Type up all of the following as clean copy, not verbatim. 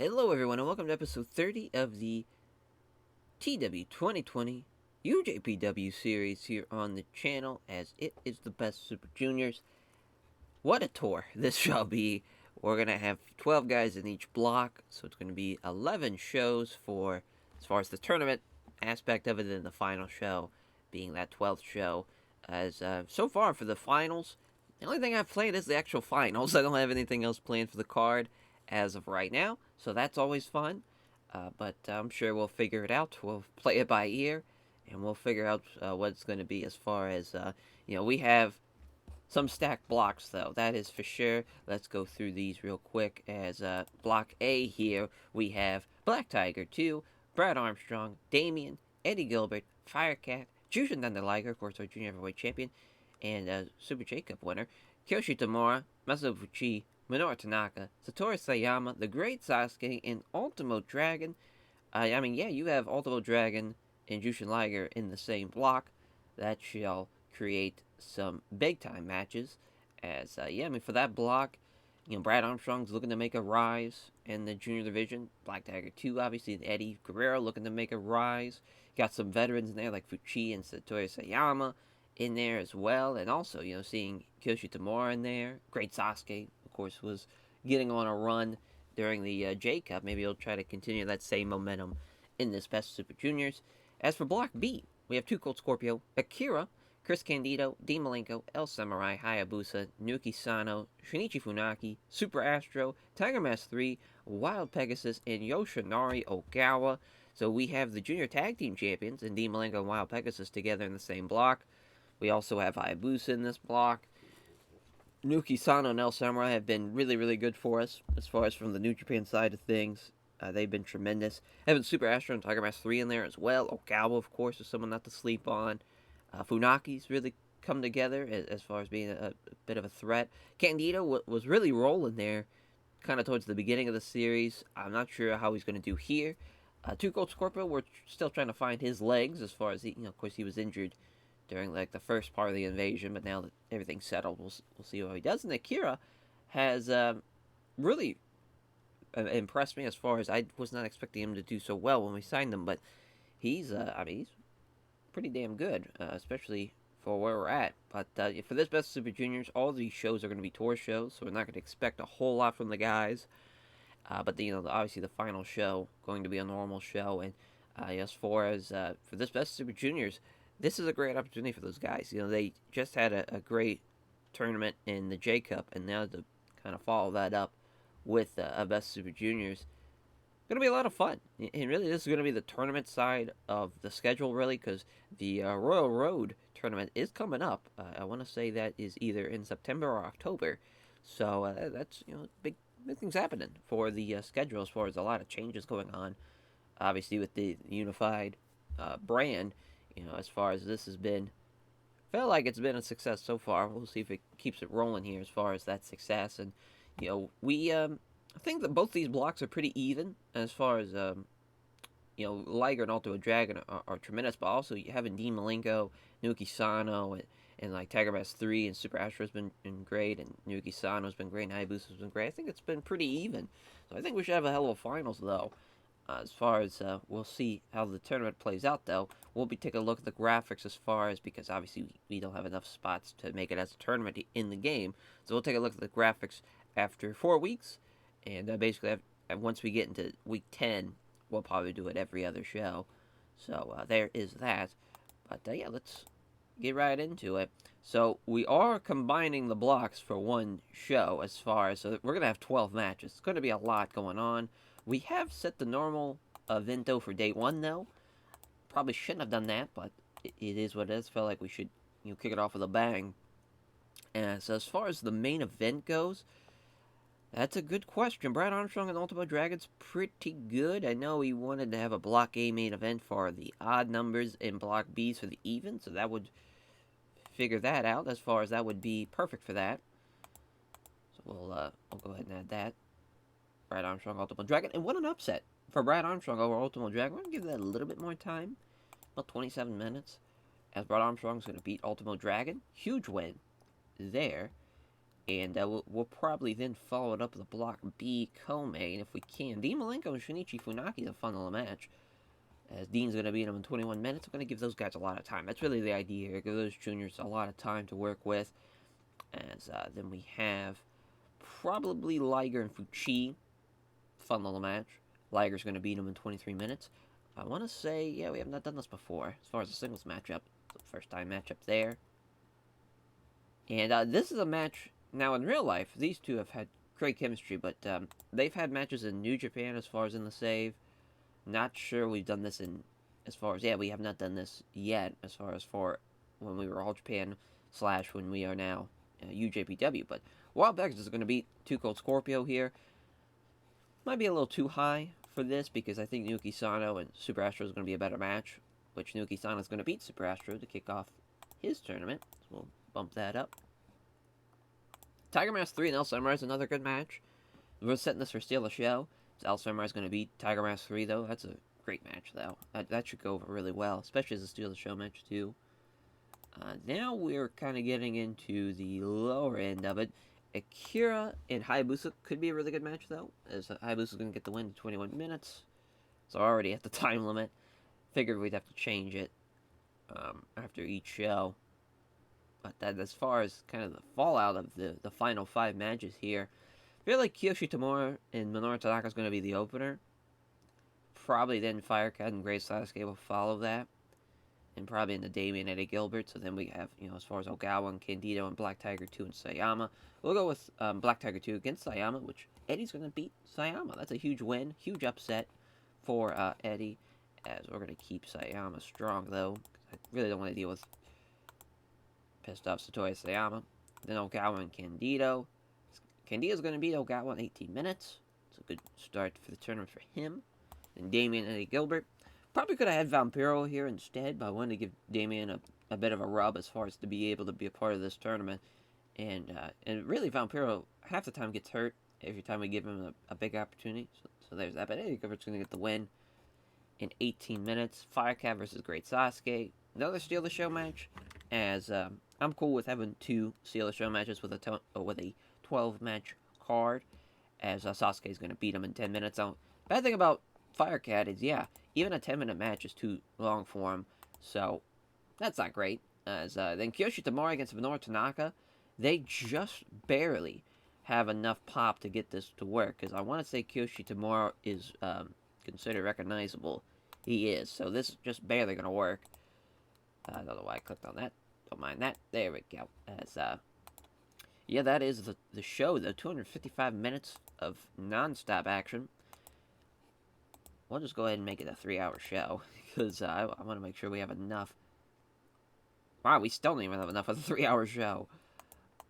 Hello, everyone, and welcome to episode 30 of the TEW 2020 UJPW series here on the channel, as it is the best Super Juniors. What a tour this shall be. We're going to have 12 guys in each block, so it's going to be 11 shows for, as far as the tournament aspect of it, and the final show being that 12th show. As so far for the finals, the only thing I've played is the actual finals. I don't have anything else planned for the card as of right now, so that's always fun. But I'm sure we'll figure it out. We'll play it by ear, and we'll figure out what it's going to be as far as, we have some stacked blocks, though. That is for sure. Let's go through these real quick. As Block A here, we have Black Tiger 2, Brad Armstrong, Damien, Eddie Gilbert, Firecat, Jushin Thunder Liger, of course, our junior heavyweight champion, and Super J Cup winner, Kyoshi Tamura, Masato Fuchi, Minoru Tanaka, Satoru Sayama, The Great Sasuke, and Ultimo Dragon. You have Ultimo Dragon and Jushin Liger in the same block. That shall create some big-time matches. As, for that block, Brad Armstrong's looking to make a rise in the junior division. Black Tiger 2, obviously, and Eddie Guerrero looking to make a rise. Got some veterans in there like Fuchi and Satoru Sayama in there as well. And also, seeing Kyoshi Tamura in there. Great Sasuke, of course, was getting on a run during the J Cup. Maybe he'll try to continue that same momentum in this Best Super Juniors. As for Block B, we have Two Cold Scorpio, Akira, Chris Candido, Dean Malenko, El Samurai, Hayabusa, Nuki Sano, Shinichi Funaki, Super Astro, Tiger Mask 3, Wild Pegasus, and Yoshinari Ogawa. So we have the Junior Tag Team Champions and Dean Malenko and Wild Pegasus together in the same block. We also have Hayabusa in this block. Nuki Sano and El Samurai have been really, really good for us as far as from the New Japan side of things. They've been tremendous. Having Super Astro and Tiger Mask 3 in there as well. Ogawa, of course, is someone not to sleep on. Funaki's really come together as far as being a bit of a threat. Candido was really rolling there kind of towards the beginning of the series. I'm not sure how he's going to do here. Two Cold Scorpio, we're still trying to find his legs as far as, of course, he was injured during the first part of the invasion, but now that everything's settled, we'll see how he does. And Akira has really impressed me as far as I was not expecting him to do so well when we signed him, but he's pretty damn good, especially for where we're at. But for this Best Super Juniors, all these shows are going to be tour shows, so we're not going to expect a whole lot from the guys. But obviously the final show going to be a normal show, and as far as for this Best Super Juniors, this is a great opportunity for those guys. They just had a great tournament in the J Cup, and now to kind of follow that up with a Best Super Juniors, going to be a lot of fun. And really, this is going to be the tournament side of the schedule, really, because the Royal Road tournament is coming up. I want to say that is either in September or October. So that's, big things happening for the schedule as far as a lot of changes going on. Obviously, with the unified brand, as far as this has been, felt like it's been a success so far. We'll see if it keeps it rolling here as far as that success. And, we I think that both these blocks are pretty even as far as, Liger and Ultimo Dragon are tremendous, but also having Dean Malenko, Nuki Sano, and like Tiger Mask 3 and Super Astro has been great, and Nuki Sano has been great, and Hayabusa has been great. I think it's been pretty even. So I think we should have a hell of a finals, though. As far as we'll see how the tournament plays out, though, we'll be taking a look at the graphics as far as, because obviously we don't have enough spots to make it as a tournament in the game. So we'll take a look at the graphics after 4 weeks. And basically, once we get into week 10, we'll probably do it every other show. So there is that. But let's get right into it. So we are combining the blocks for one show as far as, so we're going to have 12 matches. It's going to be a lot going on. We have set the normal evento for day 1, though. Probably shouldn't have done that, but it is what it is. Felt like we should kick it off with a bang. And so as far as the main event goes, that's a good question. Brad Armstrong and Ultimo Dragon's pretty good. I know he wanted to have a Block A main event for the odd numbers and Block B's for the even, so that would figure that out as far as that would be perfect for that. So we'll go ahead and add that. Brad Armstrong, Ultimo Dragon. And what an upset for Brad Armstrong over Ultimo Dragon. We're going to give that a little bit more time. About 27 minutes. As Brad Armstrong's going to beat Ultimo Dragon. Huge win there. And we'll probably then follow it up with a Block B co-main if we can. Dean Malenko and Shinichi Funaki to funnel a match. As Dean's going to beat him in 21 minutes, we're going to give those guys a lot of time. That's really the idea here. Give those juniors a lot of time to work with. As then we have probably Liger and Fuchi funnel the match. Liger's going to beat him in 23 minutes. I want to say, yeah, we have not done this before as far as a singles matchup. The first time matchup there. And this is a match, now in real life, these two have had great chemistry, but they've had matches in New Japan as far as in the save. Not sure we've done this in, as far as, yeah, we have not done this yet as far as for when we were All Japan / when we are now UJPW. But Wild Beggars is going to beat Too Cold Scorpio here. Might be a little too high for this because I think Naoki Sano and Super Astro is going to be a better match, which Naoki Sano is going to beat Super Astro to kick off his tournament. So we'll bump that up. Tiger Mask 3 and El Samurai is another good match. We're setting this for Steal the Show. So El Samurai is going to beat Tiger Mask 3, though. That's a great match, though. That should go over really well, especially as a Steal the Show match, too. Now we're kind of getting into the lower end of it. Akira and Hayabusa could be a really good match, though, as Hayabusa is going to get the win in 21 minutes. So already at the time limit. Figured we'd have to change it after each show. But that, as far as kind of the fallout of the final 5 matches here, I feel like Kiyoshi Tamura and Minoru Tanaka is going to be the opener. Probably then Firecat and Great Sasuke will follow that. And probably in the Damien Eddie Gilbert. So then we have, as far as Ogawa and Candido and Black Tiger 2 and Sayama. We'll go with Black Tiger 2 against Sayama, which Eddie's going to beat Sayama. That's a huge win, huge upset for Eddie. As we're going to keep Sayama strong, though. I really don't want to deal with pissed off Satoya Sayama. Then Ogawa and Candido. Candido's going to beat Ogawa in 18 minutes. It's a good start for the tournament for him. Then Damien and Eddie Gilbert. Probably could have had Vampiro here instead, but I wanted to give Damien a bit of a rub as far as to be able to be a part of this tournament. And really, Vampiro half the time gets hurt every time we give him a big opportunity. So there's that. But Eddie Gilbert's going to get the win in 18 minutes. Firecat versus Great Sasuke. Another Steal the Show match. As I'm cool with having 2 Steal the Show matches with a 12-match card. As Sasuke is going to beat him in 10 minutes. Bad thing about Firecat is, yeah, even a 10-minute match is too long for him, so that's not great. As then Kiyoshi Tamura against Minoru Tanaka, they just barely have enough pop to get this to work, because I want to say Kiyoshi Tamura is considered recognizable. He is, so this is just barely going to work. I don't know why I clicked on that. Don't mind that. There we go. As yeah, that is the show, though. 255 minutes of non-stop action. We'll just go ahead and make it a 3-hour show, because I want to make sure we have enough. Wow, we still don't even have enough of a 3-hour show.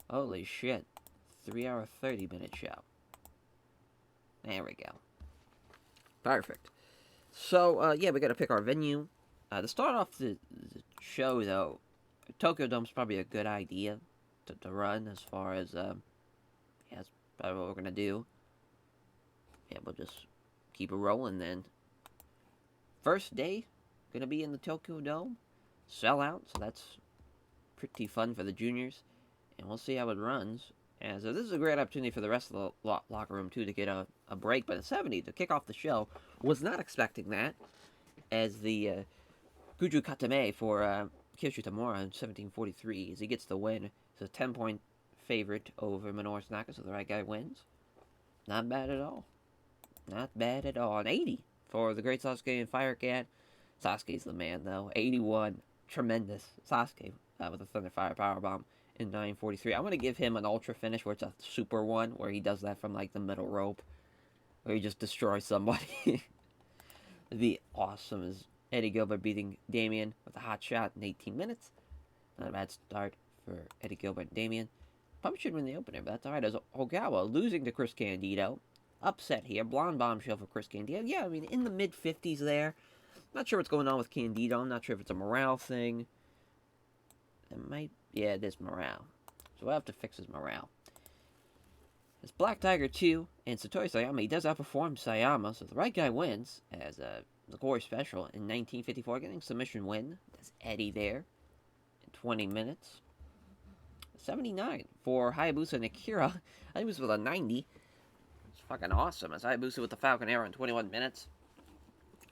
Holy shit. 3-hour, 30-minute show. There we go. Perfect. So, yeah, we got to pick our venue. To start off the show, though, Tokyo Dome's probably a good idea to run as far as, yeah, that's probably what we're going to do. Yeah, we'll just keep it rolling then. First day, gonna be in the Tokyo Dome. Sell out, so that's pretty fun for the juniors. And we'll see how it runs. And so this is a great opportunity for the rest of the locker room, too, to get a break. But at 70, to kick off the show, was not expecting that. As the Guju Katame for Kiyoshi Tamura in 1743, as he gets the win. It's a 10-point favorite over Minoru Tanaka, so the right guy wins. Not bad at all. Not bad at all. An 80 for the Great Sasuke and Firecat. Sasuke's the man, though. 81. Tremendous. Sasuke with a Thunder Fire Powerbomb in 9:43. I'm going to give him an Ultra finish where it's a super one, where he does that from, like, the middle rope. Where he just destroys somebody. It'd be awesome as Eddie Gilbert beating Damien with a hot shot in 18 minutes. Not a bad start for Eddie Gilbert and Damien. Probably should win the opener, but that's alright. As Ogawa losing to Chris Candido. Upset here. Blonde bombshell for Chris Candido. Yeah, I mean, in the mid-50s there. Not sure what's going on with Candido. I'm not sure if it's a morale thing. It might... Yeah, it is morale. So we'll have to fix his morale. It's Black Tiger 2 and Satoshi Sayama. He does outperform Sayama, so the right guy wins as the Glory Special in 1954. Getting submission win. That's Eddie there in 20 minutes. 79 for Hayabusa and Akira. Hayabusa with a 90. It's fucking awesome. As Hayabusa with the Falcon Arrow in 21 minutes.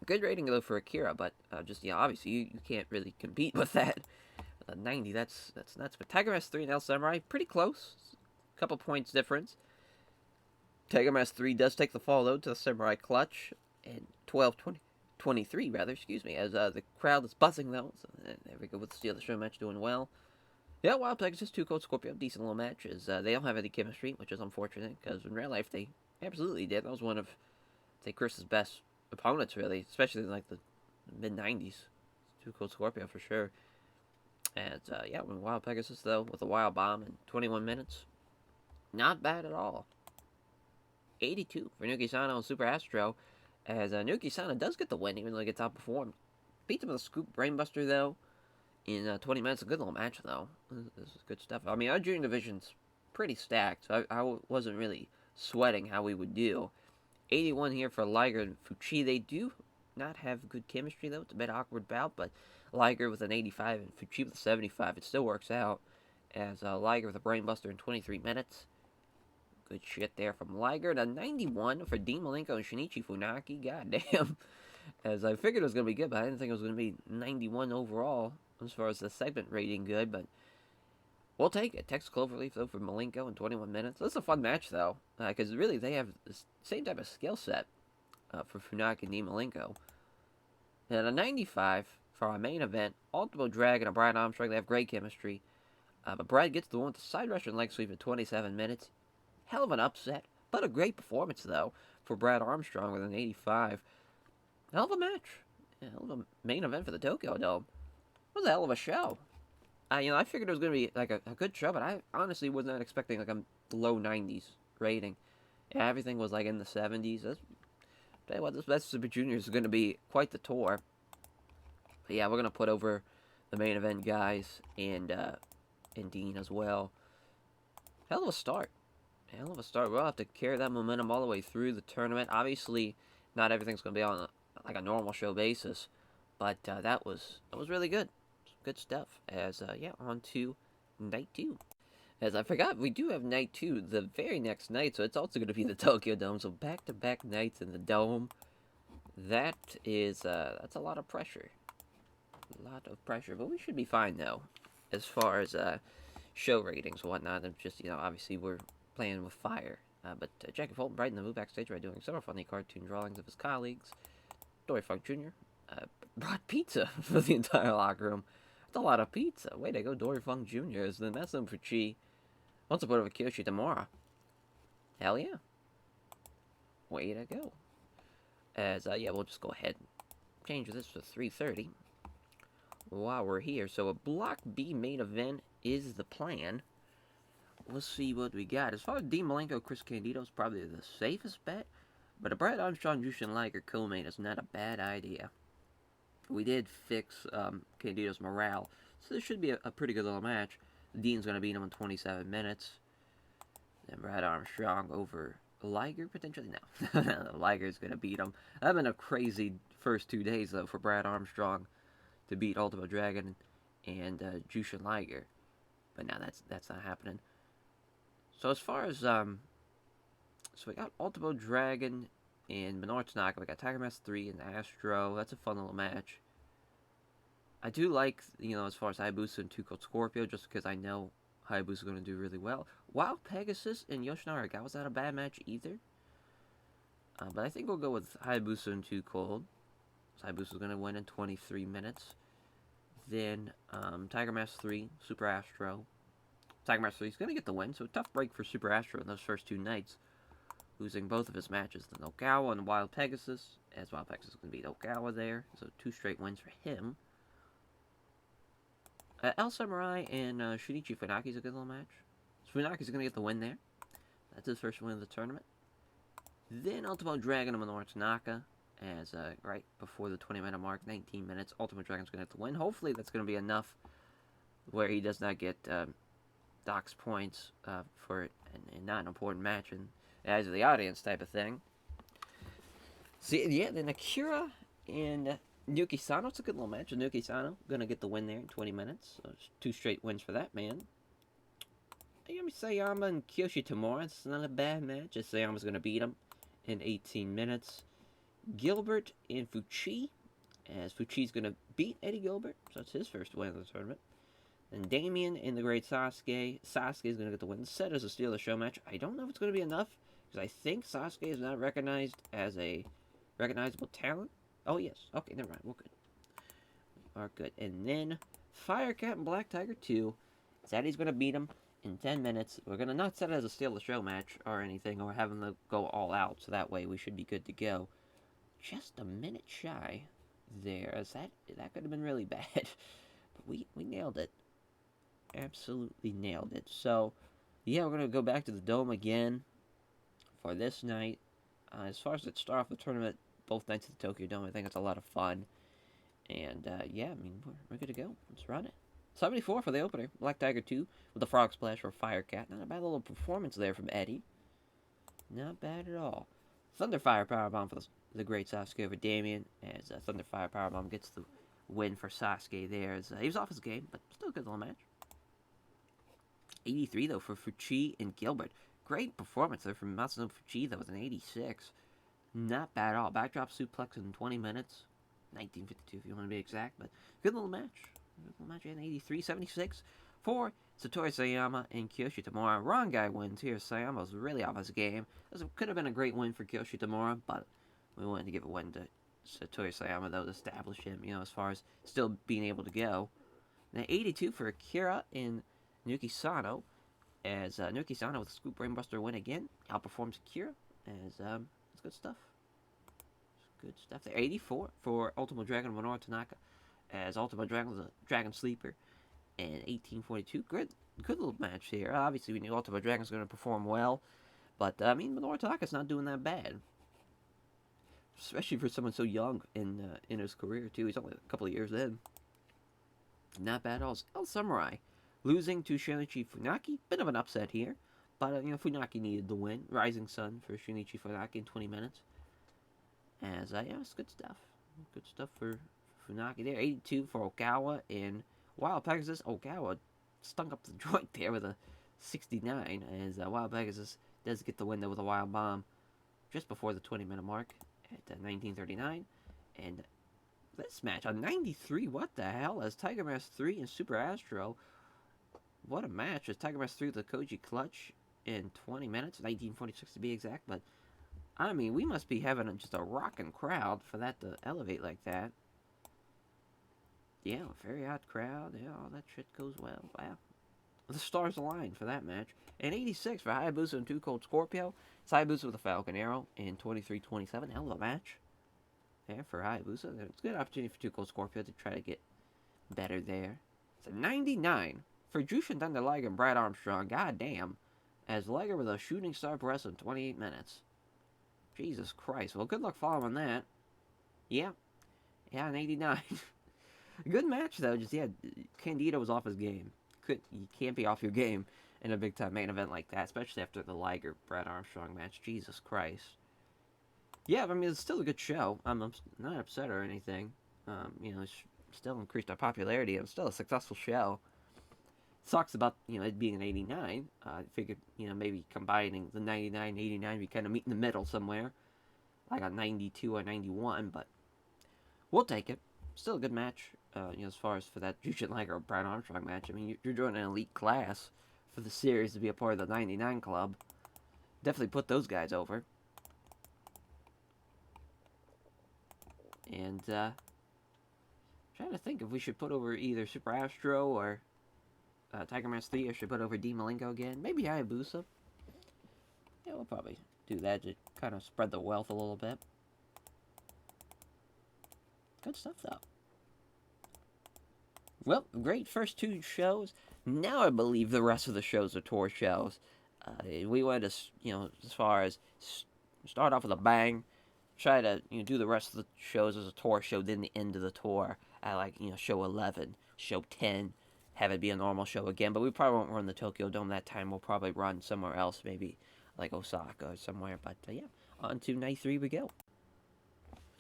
Good rating though for Akira, but just obviously you can't really compete with that. 90, that's nuts. But Tiger Mask 3 and El Samurai, pretty close. Couple points difference. Tiger Mask 3 does take the fall though to the Samurai Clutch, and 23 rather, excuse me, as the crowd is buzzing though. So there we go with the Steal the Show match doing well. Yeah, Wild Pegasus, 2 Cold Scorpio, decent little match. They don't have any chemistry, which is unfortunate, because in real life they absolutely did. That was one of, I think, Chris's best opponents, really, especially in like the mid-90s. 2 Cold Scorpio for sure. And yeah, with Wild Pegasus, though, with a Wild Bomb in 21 minutes, not bad at all. 82 for Nuki Sano and Super Astro, as Nuki Sano does get the win, even though he gets outperformed. Beats him with a Scoop Brainbuster, though, in 20 minutes. A good little match, though. This is good stuff. I mean, our junior division's pretty stacked, so I wasn't really sweating how we would do. 81 here for Liger and Fuchi. They do not have good chemistry, though. It's a bit awkward bout, but Liger with an 85 and Fuchi with a 75. It still works out, as Liger with a Brainbuster in 23 minutes. Good shit there from Liger. A 91 for Dean Malenko and Shinichi Funaki. Goddamn. As I figured it was going to be good, but I didn't think it was going to be 91 overall as far as the segment rating good, but we'll take it. Tex Cloverleaf, though, for Malenko in 21 minutes. This is a fun match, though, because really they have the same type of skill set for Funaki and Dean Malenko. And a 95 for our main event, Ultimo Dragon and Brad Armstrong. They have great chemistry. But Brad gets the one with the side rush and leg sweep in 27 minutes. Hell of an upset, but a great performance, though, for Brad Armstrong with an 85. Hell of a match. Hell of a main event for the Tokyo Dome. It was a hell of a show. I figured it was going to be like a good show, but I honestly was not expecting like a low 90s rating. Yeah, everything was like in the 70s. Tell you what, this Best Super Juniors is going to be quite the tour. But yeah, we're going to put over the main event guys and Dean as well. Hell of a start. Hell of a start. We'll have to carry that momentum all the way through the tournament. Obviously, not everything's going to be on like a normal show basis, but that was really good. Good stuff. As yeah, on to night 2. As I forgot, we do have night 2 the very next night, so it's also going to be the Tokyo Dome. So back-to-back nights in the Dome. That is that's a lot of pressure. A lot of pressure, but we should be fine though, as far as show ratings and whatnot. And just obviously we're playing with fire. But Jackie Fulton brightened the mood backstage by doing several funny cartoon drawings of his colleagues. Dory Funk Jr. Brought pizza for the entire locker room. That's a lot of pizza. Way to go, Dory Funk Jr. Then that's them for Chi. Wants to put over Kiyoshi tomorrow. Hell yeah. Way to go. As, yeah, we'll just go ahead and change this to 3:30 while we're here. So a Block B main event is the plan. Let's see what we got. As far as Dean Malenko, Chris Candido is probably the safest bet. But a Brad Armstrong, Jushin Liger co-main is not a bad idea. We did fix Candido's morale, so this should be a pretty good little match. Dean's going to beat him in 27 minutes. Then Brad Armstrong over Liger, potentially? No. Liger's going to beat him. That'd been a crazy first 2 days, though, for Brad Armstrong to beat Ultimo Dragon and Jushin Liger. But now that's not happening. So as far as, so we got Ultimo Dragon and Minoru Tanaka. We got Tiger Mask 3 and Astro. That's a fun little match. I do like, as far as Hayabusa and 2 Cold Scorpio, just because I know Hayabusa's going to do really well. Wild Pegasus and Yoshinari Agawa was not a bad match either. But I think we'll go with Hayabusa and 2 Cold. So Hayabusa's going to win in 23 minutes. Then Tiger Mask 3, Super Astro. Tiger Mask 3 is going to get the win, so a tough break for Super Astro in those first 2 nights. Losing both of his matches to Nokawa and Wild Pegasus, as Wild Pegasus is going to beat Okawa there. So 2 straight wins for him. El Samurai and Shunichi Funaki's a good little match. So Funaki's going to get the win there. That's his first win of the tournament. Then Ultimo Dragon and Minoru Tanaka, as right before the 20-minute mark, 19 minutes. Ultimo Dragon's going to get the win. Hopefully that's going to be enough where he does not get Doc's points for not an important match in the eyes of the audience type of thing. See, yeah, then Akira and Yuki Sano, it's a good little match. Yuki Sano gonna get the win there in 20 minutes. So 2 straight wins for that man. Ayumi Sayama and Kiyoshi Tamura. It's not a bad match. Just Sayama's going to beat him in 18 minutes. Gilbert and Fuchi, as Fuchi's going to beat Eddie Gilbert, so that's his first win of the tournament. And Damien and the Great Sasuke. Sasuke's going to get the win. Set as a steal the show match. I don't know if it's going to be enough, because I think Sasuke is not recognized as a recognizable talent. Oh, yes. Okay, never mind. We're good. We are good. And then Firecat and Black Tiger 2. Zaddy's going to beat him in 10 minutes. We're going to not set it as a steal the show match or anything, or have him go all out, so that way we should be good to go. Just a minute shy there, as that could have been really bad. But we nailed it. Absolutely nailed it. So, yeah, we're going to go back to the Dome again for this night. As far as the start off the tournament, both nights at the Tokyo Dome, I think it's a lot of fun. And, yeah, I mean, we're good to go. Let's run it. 74 for the opener. Black Tiger 2 with the Frog Splash for Firecat. Not a bad little performance there from Eddie. Not bad at all. Thunderfire Powerbomb for the Great Sasuke over Damien, as Thunderfire Powerbomb gets the win for Sasuke there. As, he was off his game, but still a good little match. 83, though, for Fuchi and Gilbert. Great performance there from Matsuno Fuchi. That was an 86. Not bad at all. Backdrop suplex in 20 minutes. 1952 if you want to be exact, but good little match. Good little match in 83. 76 for Satoru Sayama and Kiyoshi Tamura. Wrong guy wins here. Sayama was really off his game. This could have been a great win for Kiyoshi Tamura, but we wanted to give a win to Satoru Sayama, though, to establish him, as far as still being able to go. Now, 82 for Akira and Nuki Sano, as Nuki Sano with a Scoop Brainbuster win again. Outperforms Akira, as it's good stuff. It's good stuff there. 84 for Ultimo Dragon Minoru Tanaka, as Ultimo Dragon was a Dragon Sleeper. And 1842, good little match here. Obviously, we knew Ultimo Dragon's going to perform well, but I mean, Minoru Tanaka's not doing that bad, especially for someone so young in his career too. He's only a couple of years in. Not bad at all. El Samurai losing to Shunichi Funaki, bit of an upset here, but Funaki needed the win. Rising Sun for Shunichi Funaki in 20 minutes. As yeah, it's good stuff. Good stuff for Funaki there. 82 for Okawa and Wild Pegasus. Okawa stunk up the joint there with a 69, as Wild Pegasus does get the win there with a Wild Bomb just before the 20-minute mark at 1939. And this match on 93, what the hell, as Tiger Mask 3 and Super Astro. What a match, as Tiger Mask 3 with the Koji Clutch in 20 minutes, 1946 to be exact. But, I mean, we must be having just a rocking crowd for that to elevate like that. Yeah, very hot crowd. Yeah, all that shit goes well. Wow. The stars align for that match. And 86 for Hayabusa and Too Cold Scorpio. It's Hayabusa with a Falcon Arrow in 23-27. Hell of a match. There for Hayabusa. It's a good opportunity for Too Cold Scorpio to try to get better there. It's a 99 for Jushin Thunder Liger and Brad Armstrong. God damn. As Liger with a Shooting Star Press in 28 minutes. Jesus Christ. Well, good luck following that. Yeah. Yeah, an 89. Good match, though. Just, yeah, Candido was off his game. You can't be off your game in a big-time main event like that, especially after the Liger-Brad Armstrong match. Jesus Christ. Yeah, I mean, it's still a good show. I'm not upset or anything. It's still increased our popularity. It's still a successful show. Sucks about, it being an 89. I figured, maybe combining the 99 and 89, we kind of meet in the middle somewhere. Like a 92 or 91, but we'll take it. Still a good match, as far as for that Jushin Liger or Brad Armstrong match. I mean, you're doing an elite class for the series to be a part of the 99 club. Definitely put those guys over. And, trying to think if we should put over either Super Astro or Tiger Mask 3, or should put over D. Malenko again. Maybe Hayabusa. Yeah, we'll probably do that to kind of spread the wealth a little bit. Good stuff, though. Well, great first two shows. Now I believe the rest of the shows are tour shows. We went as far as start off with a bang, try to do the rest of the shows as a tour show, then the end of the tour at show 11, show 10, have it be a normal show again. But we probably won't run the Tokyo Dome that time. We'll probably run somewhere else, maybe like Osaka or somewhere. But yeah, on to night 3 we go.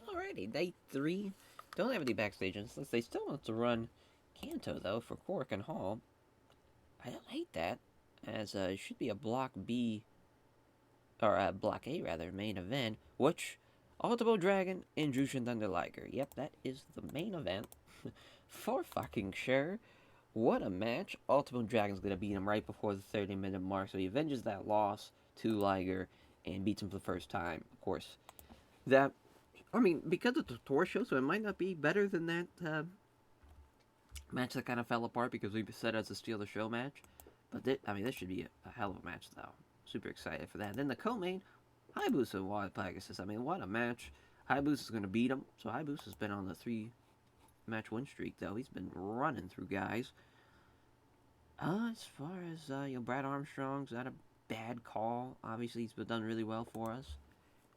Alrighty, night 3. Don't have any backstage instances. They still want to run Kanto, though, for Korakuen Hall. I don't hate that. as it should be a Block B, or Block A rather, main event, which Ultimo Dragon and Jushin Thunder Liger. Yep, that is the main event. For fucking sure. What a match. Ultimo Dragon's gonna beat him right before the 30-minute mark, so he avenges that loss to Liger and beats him for the first time. Of course, that, I mean, because it's a tour show, so it might not be better than that match that kind of fell apart because we set it as a steal the show match. But this should be a hell of a match, though. Super excited for that. Then the co-main, Hayabusa and Wild Pegasus. I mean, what a match. Hayabusa's going to beat him. So Hayabusa's been on the 3-match win streak, though. He's been running through guys. As far as, Brad Armstrong's not a bad call. Obviously, he's been done really well for us.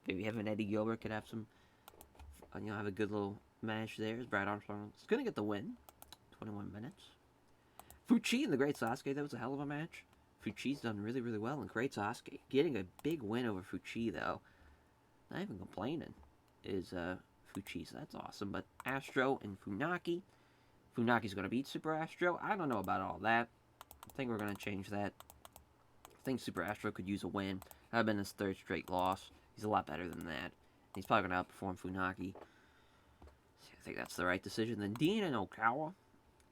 Maybe having Eddie Gilbert could have some, have a good little match there. As Brad Armstrong's going to get the win. 21 minutes. Fuchi and the Great Sasuke, that was a hell of a match. Fuchi's done really, really well, and Great Sasuke getting a big win over Fuchi, though. Not even complaining is Fuchi, so that's awesome. But Astro and Funaki. Funaki's going to beat Super Astro. I don't know about all that. I think we're going to change that. I think Super Astro could use a win. That would have been his 3rd straight loss. He's a lot better than that. He's probably going to outperform Funaki. So I think that's the right decision. Then Dean and Okawa,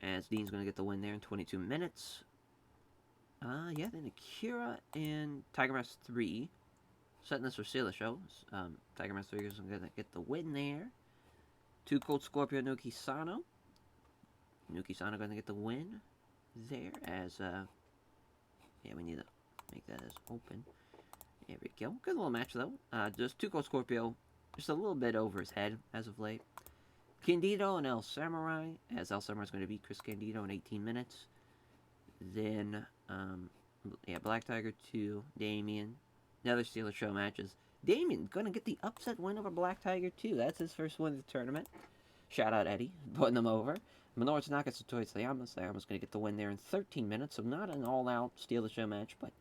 as Dean's going to get the win there in 22 minutes. Then Akira and Tiger Mask 3. Setting this for Sailor Show. Tiger Mask 3 is going to get the win there. 2 Cold Scorpio, Nuki Sano. Nuki Sano going to get the win there as, we need to make that as open. There we go. Good little match, though. Just 2 Cold Scorpio, just a little bit over his head as of late. Candido and El Samurai, as El Samurai is going to beat Chris Candido in 18 minutes. Then, Black Tiger 2, Damien. Another Steeler Show matches. Damien going to get the upset win over Black Tiger 2. That's his first win of the tournament. Shout out Eddie, putting them over. Minoru Tanaka, Satoshi Sayama. Sayama's going to get the win there in 13 minutes. So not an all-out Steal the Show match, but,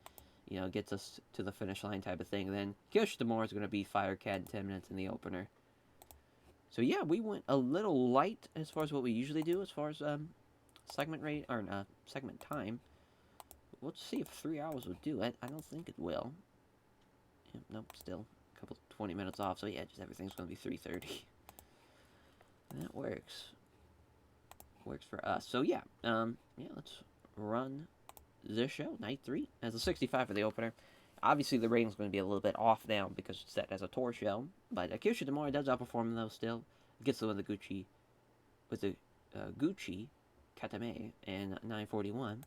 gets us to the finish line type of thing. Then Kyoshi Tamura is going to beat Firecat in 10 minutes in the opener. So yeah, we went a little light as far as what we usually do as far as segment rate or segment time. Let's see if 3 hours will do it. I don't think it will. Nope, still a couple 20 minutes off. So yeah, just everything's going to be 3:30. That works. Works for us. So yeah, let's run this show. Night 3 as a 65 for the opener. Obviously, the rating's going to be a little bit off now because it's set as a tour show. But Kyoshi Tamura does outperform him, though, still. Gets the win with the Gucci Katame in 9:41.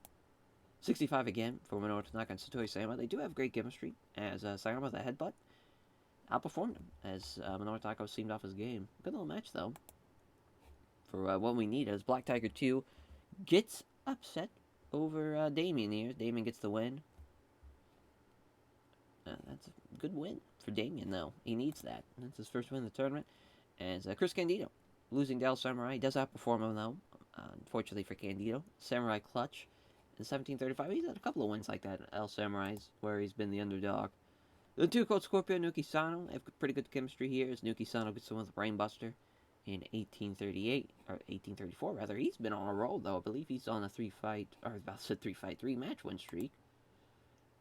65 again for Minoru Tanaka and Satoshi Sayama. They do have great chemistry, as Sayama with a headbutt outperformed him, as Minoru Tanaka seemed off his game. Good little match, though. For what we need, as Black Tiger 2 gets upset over Damien here. Damien gets the win. That's a good win for Damien, though. He needs that. That's his first win in the tournament. As Chris Candido, losing to El Samurai, does outperform him, though. Unfortunately for Candido. Samurai clutch in 17:35. He's had a couple of wins like that, El Samurai's, where he's been the underdog. The 2 Cold Scorpio and Nuki Sano have pretty good chemistry here, as Nuki Sano gets the win with Brainbuster in 18:38, or 18:34, rather. He's been on a roll, though. I believe he's on a 3-match win streak.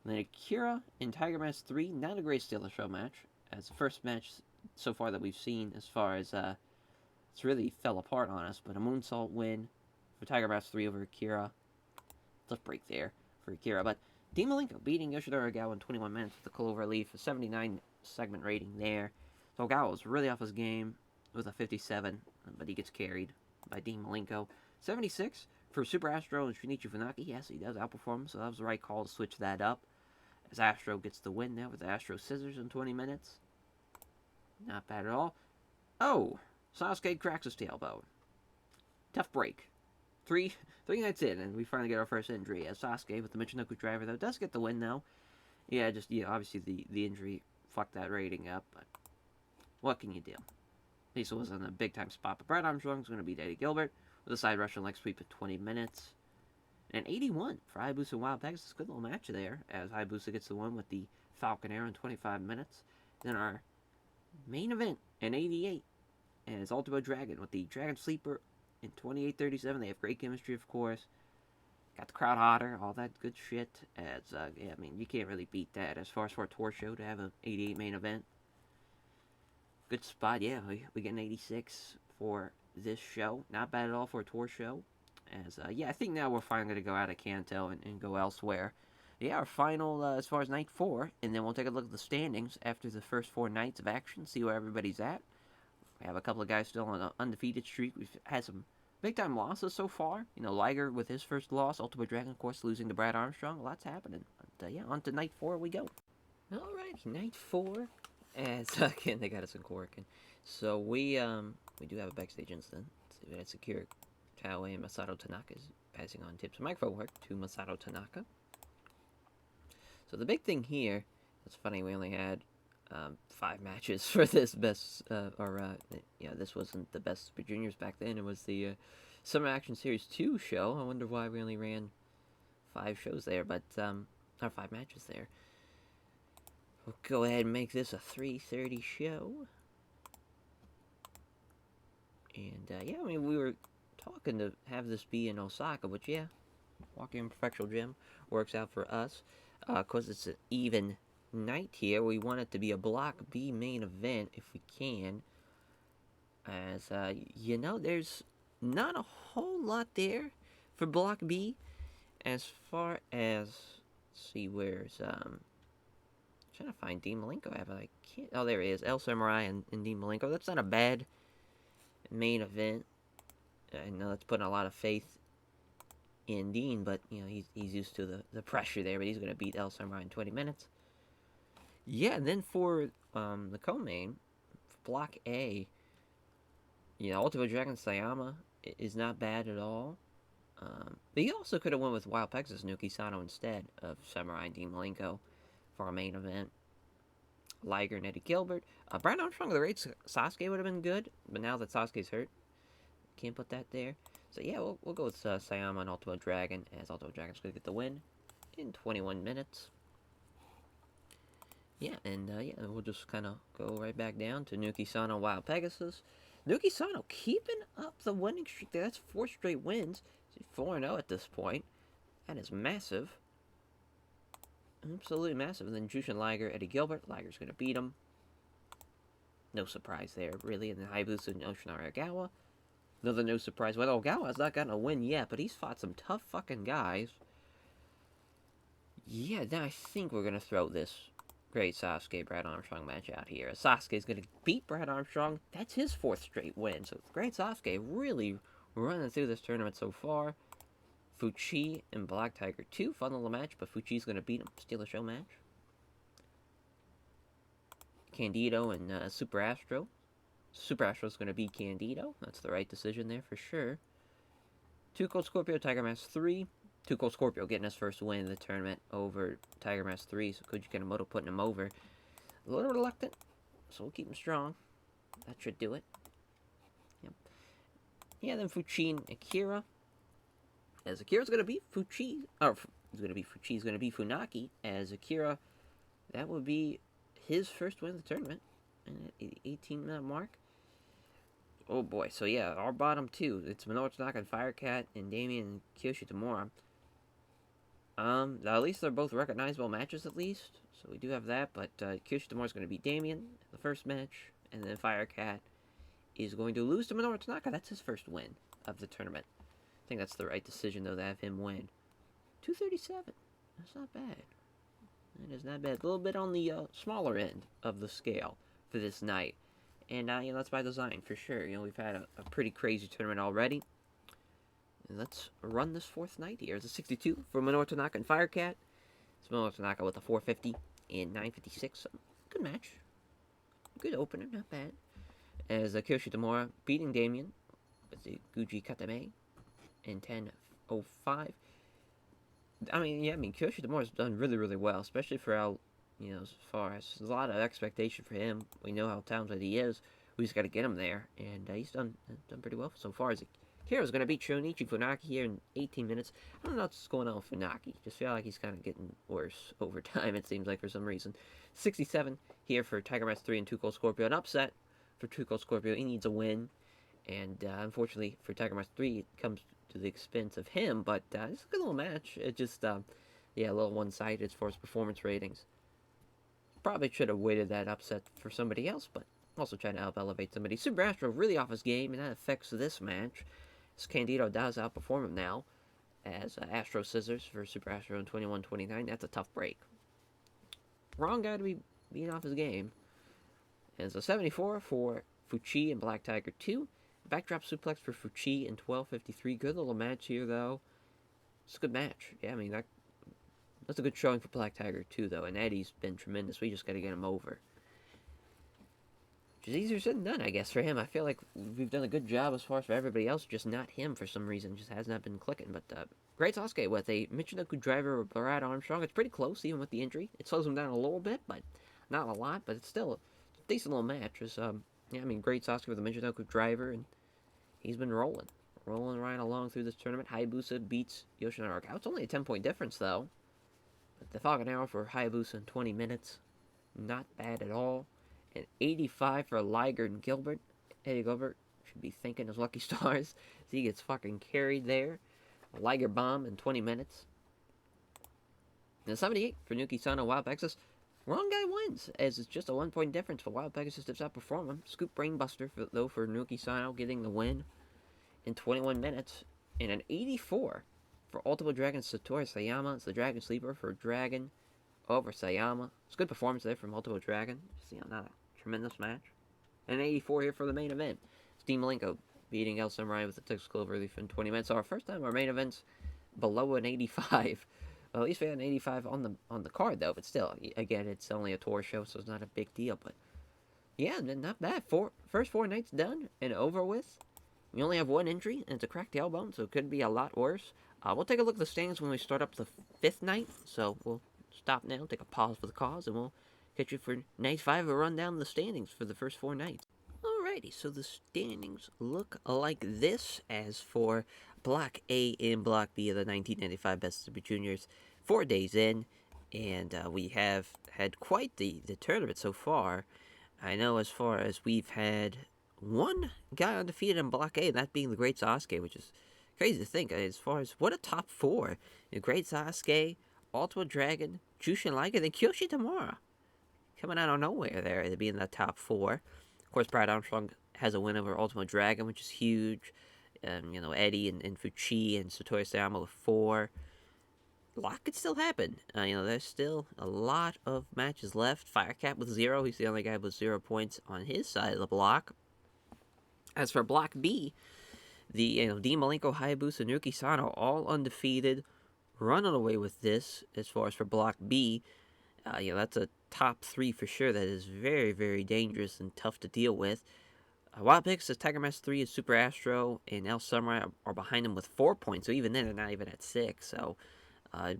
And then Akira and Tiger Mask 3, not a great Steal the Show match, as the first match so far that we've seen as far as, it's really fell apart on us, but a moonsault win for Tiger Mask 3 over Akira. Tough break there for Akira, but Dean Malenko beating Yoshidori Ogawa in 21 minutes with a clover leaf, a 79 segment rating there. So Ogawa was really off his game with a 57, but he gets carried by Dean Malenko. 76 for Super Astro and Shinichi Funaki. Yes, he does outperform, so that was the right call to switch that up. As Astro gets the win there with the Astro Scissors in 20 minutes. Not bad at all. Oh, Sasuke cracks his tailbone. Tough break. Three nights in, and we finally get our first injury. As Sasuke, with the Michinoku driver, though, does get the win, though. Yeah, obviously the injury fucked that rating up, but what can you do? At least it wasn't a big-time spot. But Brad Armstrong's going to beat Eddie Gilbert with a side Russian leg sweep at 20 minutes. And 81 for Hayabusa and Wild Pegasus. Good little match there, as Hayabusa gets the win with the Falcon Arrow in 25 minutes. Then our main event in 88 as Ultimo Dragon with the Dragon Sleeper in 28:37. They have great chemistry, of course. Got the crowd hotter, all that good shit. As yeah, I mean, you can't really beat that. As far as for a tour show to have an 88 main event, good spot. Yeah, we get an 86 for this show. Not bad at all for a tour show. As yeah, I think now we're finally going to go out of Kanto and go elsewhere. Yeah, our final as far as night 4, and then we'll take a look at the standings after the first 4 nights of action, see where everybody's at. We have a couple of guys still on an undefeated streak. We've had some big time losses so far. You know, Liger with his first loss, Ultimate Dragon, of course, losing to Brad Armstrong. A lot's happening. But yeah, on to night 4 we go. Alright, night 4. As again, they got us in Korakuen. So we do have a backstage incident. So we had Sakura Taue and Masato Tanaka is passing on tips of microphone work to Masato Tanaka. So the big thing here, it's funny, we only had 5 matches for this best, this wasn't the best Super Juniors back then. It was the Summer Action Series 2 show. I wonder why we only ran 5 shows there, but, or 5 matches there. We'll go ahead and make this a 3:30 show. And, yeah, I mean, we were talking to have this be in Osaka, but yeah, Walking Professional Gym works out for us. Because it's an even night here, we want it to be a Block B main event if we can. As, you know, there's not a whole lot there for Block B. As far as, let's see, where's, trying to find Dean Malenko. I can't, oh, there he is, El Samurai and Dean Malenko. That's not a bad main event. I know that's putting a lot of faith in Dean, but you know he's used to the pressure there. But he's going to beat El Samurai in 20 minutes. Yeah, and then for the co-main, Block A, you know, Ultimate Dragon Sayama is not bad at all. But he also could have went with Wild Pegasus Nuki Sano instead of Samurai and Dean Malenko for a main event. Liger and Eddie Gilbert. Brian Armstrong of the Great Sasuke would have been good, but now that Sasuke's hurt, can't put that there. So yeah, we'll go with Sayama and Ultimate Dragon, as Ultimate Dragon's going to get the win in 21 minutes. Yeah, and yeah, we'll just kind of go right back down to Nuki Sano, Wild Pegasus. Nuki Sano keeping up the winning streak there. That's 4 straight wins. 4-0 at this point. That is massive. Absolutely massive. And then Jushin Liger, Eddie Gilbert. Liger's going to beat him. No surprise there, really. And then Hayabusa and Yoshinari Ogawa. Another no surprise. Well, Ogawa's not gotten a win yet, but he's fought some tough fucking guys. Yeah, then I think we're going to throw this Great Sasuke Brad Armstrong match out here. Sasuke's going to beat Brad Armstrong. That's his 4th straight win. So Great Sasuke really running through this tournament so far. Fuchi and Black Tiger 2 funnel the match, but Fuchi's going to beat him. Steal a show match. Candido and Super Astro. Super Astro's going to beat Candido. That's the right decision there for sure. 2 Cold Scorpio, Tiger Mask 3. 2 Cold Scorpio getting his first win in the tournament over Tiger Mask 3. So Koji Kanemoto putting him over. A little reluctant, so we'll keep him strong. That should do it. Yep. Yeah, then Fuchi and Akira. As Akira's going to beat Fuchi. Or, he's going to beat Fuchi. He's going to beat Funaki. As Akira, that would be his first win of the tournament. And at the 18-minute mark. Oh boy, so yeah, our bottom 2. It's Minoru Tanaka and Firecat and Damien and Kiyoshi Tamura. At least they're both recognizable matches at least. So we do have that, but Kiyoshi Tamura's going to beat Damien in the first match. And then Firecat is going to lose to Minoru Tanaka. That's his first win of the tournament. I think that's the right decision, though, to have him win. 237. That's not bad. That is not bad. A little bit on the smaller end of the scale for this night. And, you know, that's by design, for sure. You know, we've had a pretty crazy tournament already. And let's run this 4th night here. It's a 62 for Minoru Tanaka and Firecat. It's Minoru Tanaka with a 450 and 956. Good match. Good opener, not bad. As Kiyoshi Tamura beating Damien with the Guji Katame in 10:05. Kiyoshi Tamura's done really, really well, especially for how, you know, as far as a lot of expectation for him. We know how talented he is. We just got to get him there, and he's done pretty well so far. As Akira's going to beat Shonichi Funaki here in 18 minutes. I don't know what's going on with Funaki. Just feel like he's kind of getting worse over time, it seems like, for some reason. 67 here for Tiger Mask 3 and 2 Cold Scorpio. An upset for 2 Cold Scorpio. He needs a win. And unfortunately for Tiger Mask 3, it comes to the expense of him, but it's a good little match. It just, yeah, a little one sided as far as performance ratings. Probably should have waited that upset for somebody else, but also trying to elevate somebody. Super Astro really off his game, and that affects this match. As Candido does outperform him now, as Astro Scissors for Super Astro in 21-29. That's a tough break. Wrong guy to be being off his game. And so 74 for Fuchi and Black Tiger 2. Backdrop suplex for Fuchi in 12:53. Good little match here, though. It's a good match. Yeah, I mean, that's a good showing for Black Tiger 2, though. And Eddie's been tremendous. We just got to get him over. Which is easier said than done, I guess, for him. I feel like we've done a good job as far as for everybody else, just not him for some reason. Just has not been clicking. But great Sasuke with a Michinoku driver with Brad Armstrong. It's pretty close, even with the injury. It slows him down a little bit, but not a lot. But it's still a decent little match. It's, yeah, I mean, great Sasuke with a Michinoku driver, and he's been rolling right along through this tournament. Hayabusa beats Yoshinari Arakawa. It's only a 10-point difference, though. But the Falcon Arrow for Hayabusa in 20 minutes. Not bad at all. And 85 for Liger and Gilbert. Eddie Gilbert should be thanking his lucky stars as he gets fucking carried there. A Liger bomb in 20 minutes. And 78 for Nuki Sano, Wild Pegasus. Wrong guy wins, as it's just a 1-point difference for Wild Pegasus to outperform him. Scoop Brainbuster, for Nuki Sano getting the win in 21 minutes. And an 84 for Ultimate Dragon Satoru Sayama. It's the Dragon Sleeper for Dragon over Sayama. It's a good performance there from Ultimate Dragon. Just, not a tremendous match. And an 84 here for the main event. Steve Malenko beating El Samurai with the Texas Relief in 20 minutes. So our first time our main event's below an 85. Well, at least we had an 85 on the card, though. But still, again, it's only a tour show, so it's not a big deal. But yeah, not bad. First 4 nights done and over with. We only have one injury, and it's a cracked tailbone, so it could be a lot worse. We'll take a look at the standings when we start up the 5th night. So we'll stop now, take a pause for the cause, and we'll catch you for night 5, a rundown of the standings for the first 4 nights. Alrighty, so the standings look like this. As for Block A and Block B of the 1995 Best of Super Juniors, 4 days in, and we have had quite the tournament so far. I know as far as we've had one guy undefeated in Block A, that being the Great Sasuke, which is crazy to think. As far as what a top 4. Great Sasuke, Ultimate Dragon, Jushin Liger, then Kyoshi Tamura. Coming out of nowhere there to be in the top 4. Of course, Brad Armstrong has a win over Ultimate Dragon, which is huge. Eddie and Fuchi and Satoru Sayama with 4. A lot could still happen. There's still a lot of matches left. Firecat with 0. He's the only guy with 0 points on his side of the block. As for Block B, the Dean Malenko, Hayabusa, Naruki Sano, all undefeated, running away with this. As far as for Block B, that's a top 3 for sure. That is very, very dangerous and tough to deal with. Wild Pegasus, Tiger Mask 3, and Super Astro, and El Samurai are behind him with 4 points. So even then, they're not even at 6. So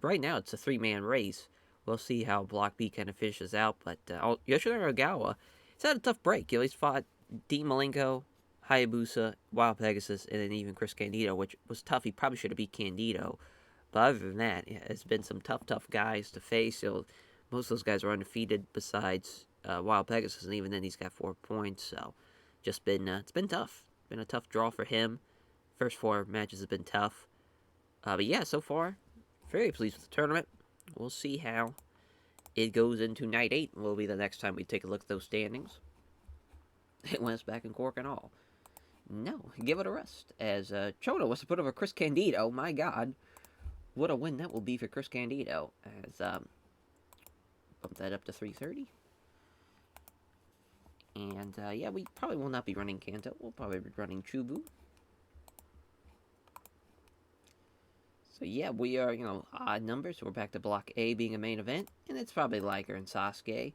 right now, it's a 3-man race. We'll see how Block B kind of finishes out. But Yoshinari Ogawa, he's had a tough break. He's fought Dean Malenko, Hayabusa, Wild Pegasus, and then even Chris Candido, which was tough. He probably should have beat Candido. But other than that, it's been some tough guys to face. Most of those guys are undefeated besides Wild Pegasus, and even then he's got 4 points. So just been it's been tough. Been a tough draw for him. First 4 matches have been tough. But yeah, so far, very pleased with the tournament. We'll see how it goes into night 8. Will be the next time we take a look at those standings. It went back in Cork and all. No, give it a rest. As Chono was to put over Chris Candido. My God, what a win that will be for Chris Candido. As bump that up to 330. And yeah, we probably will not be running Kanto. We'll probably be running Chubu. So yeah, we are, odd numbers. So we're back to Block A being a main event. And it's probably Liger and Sasuke.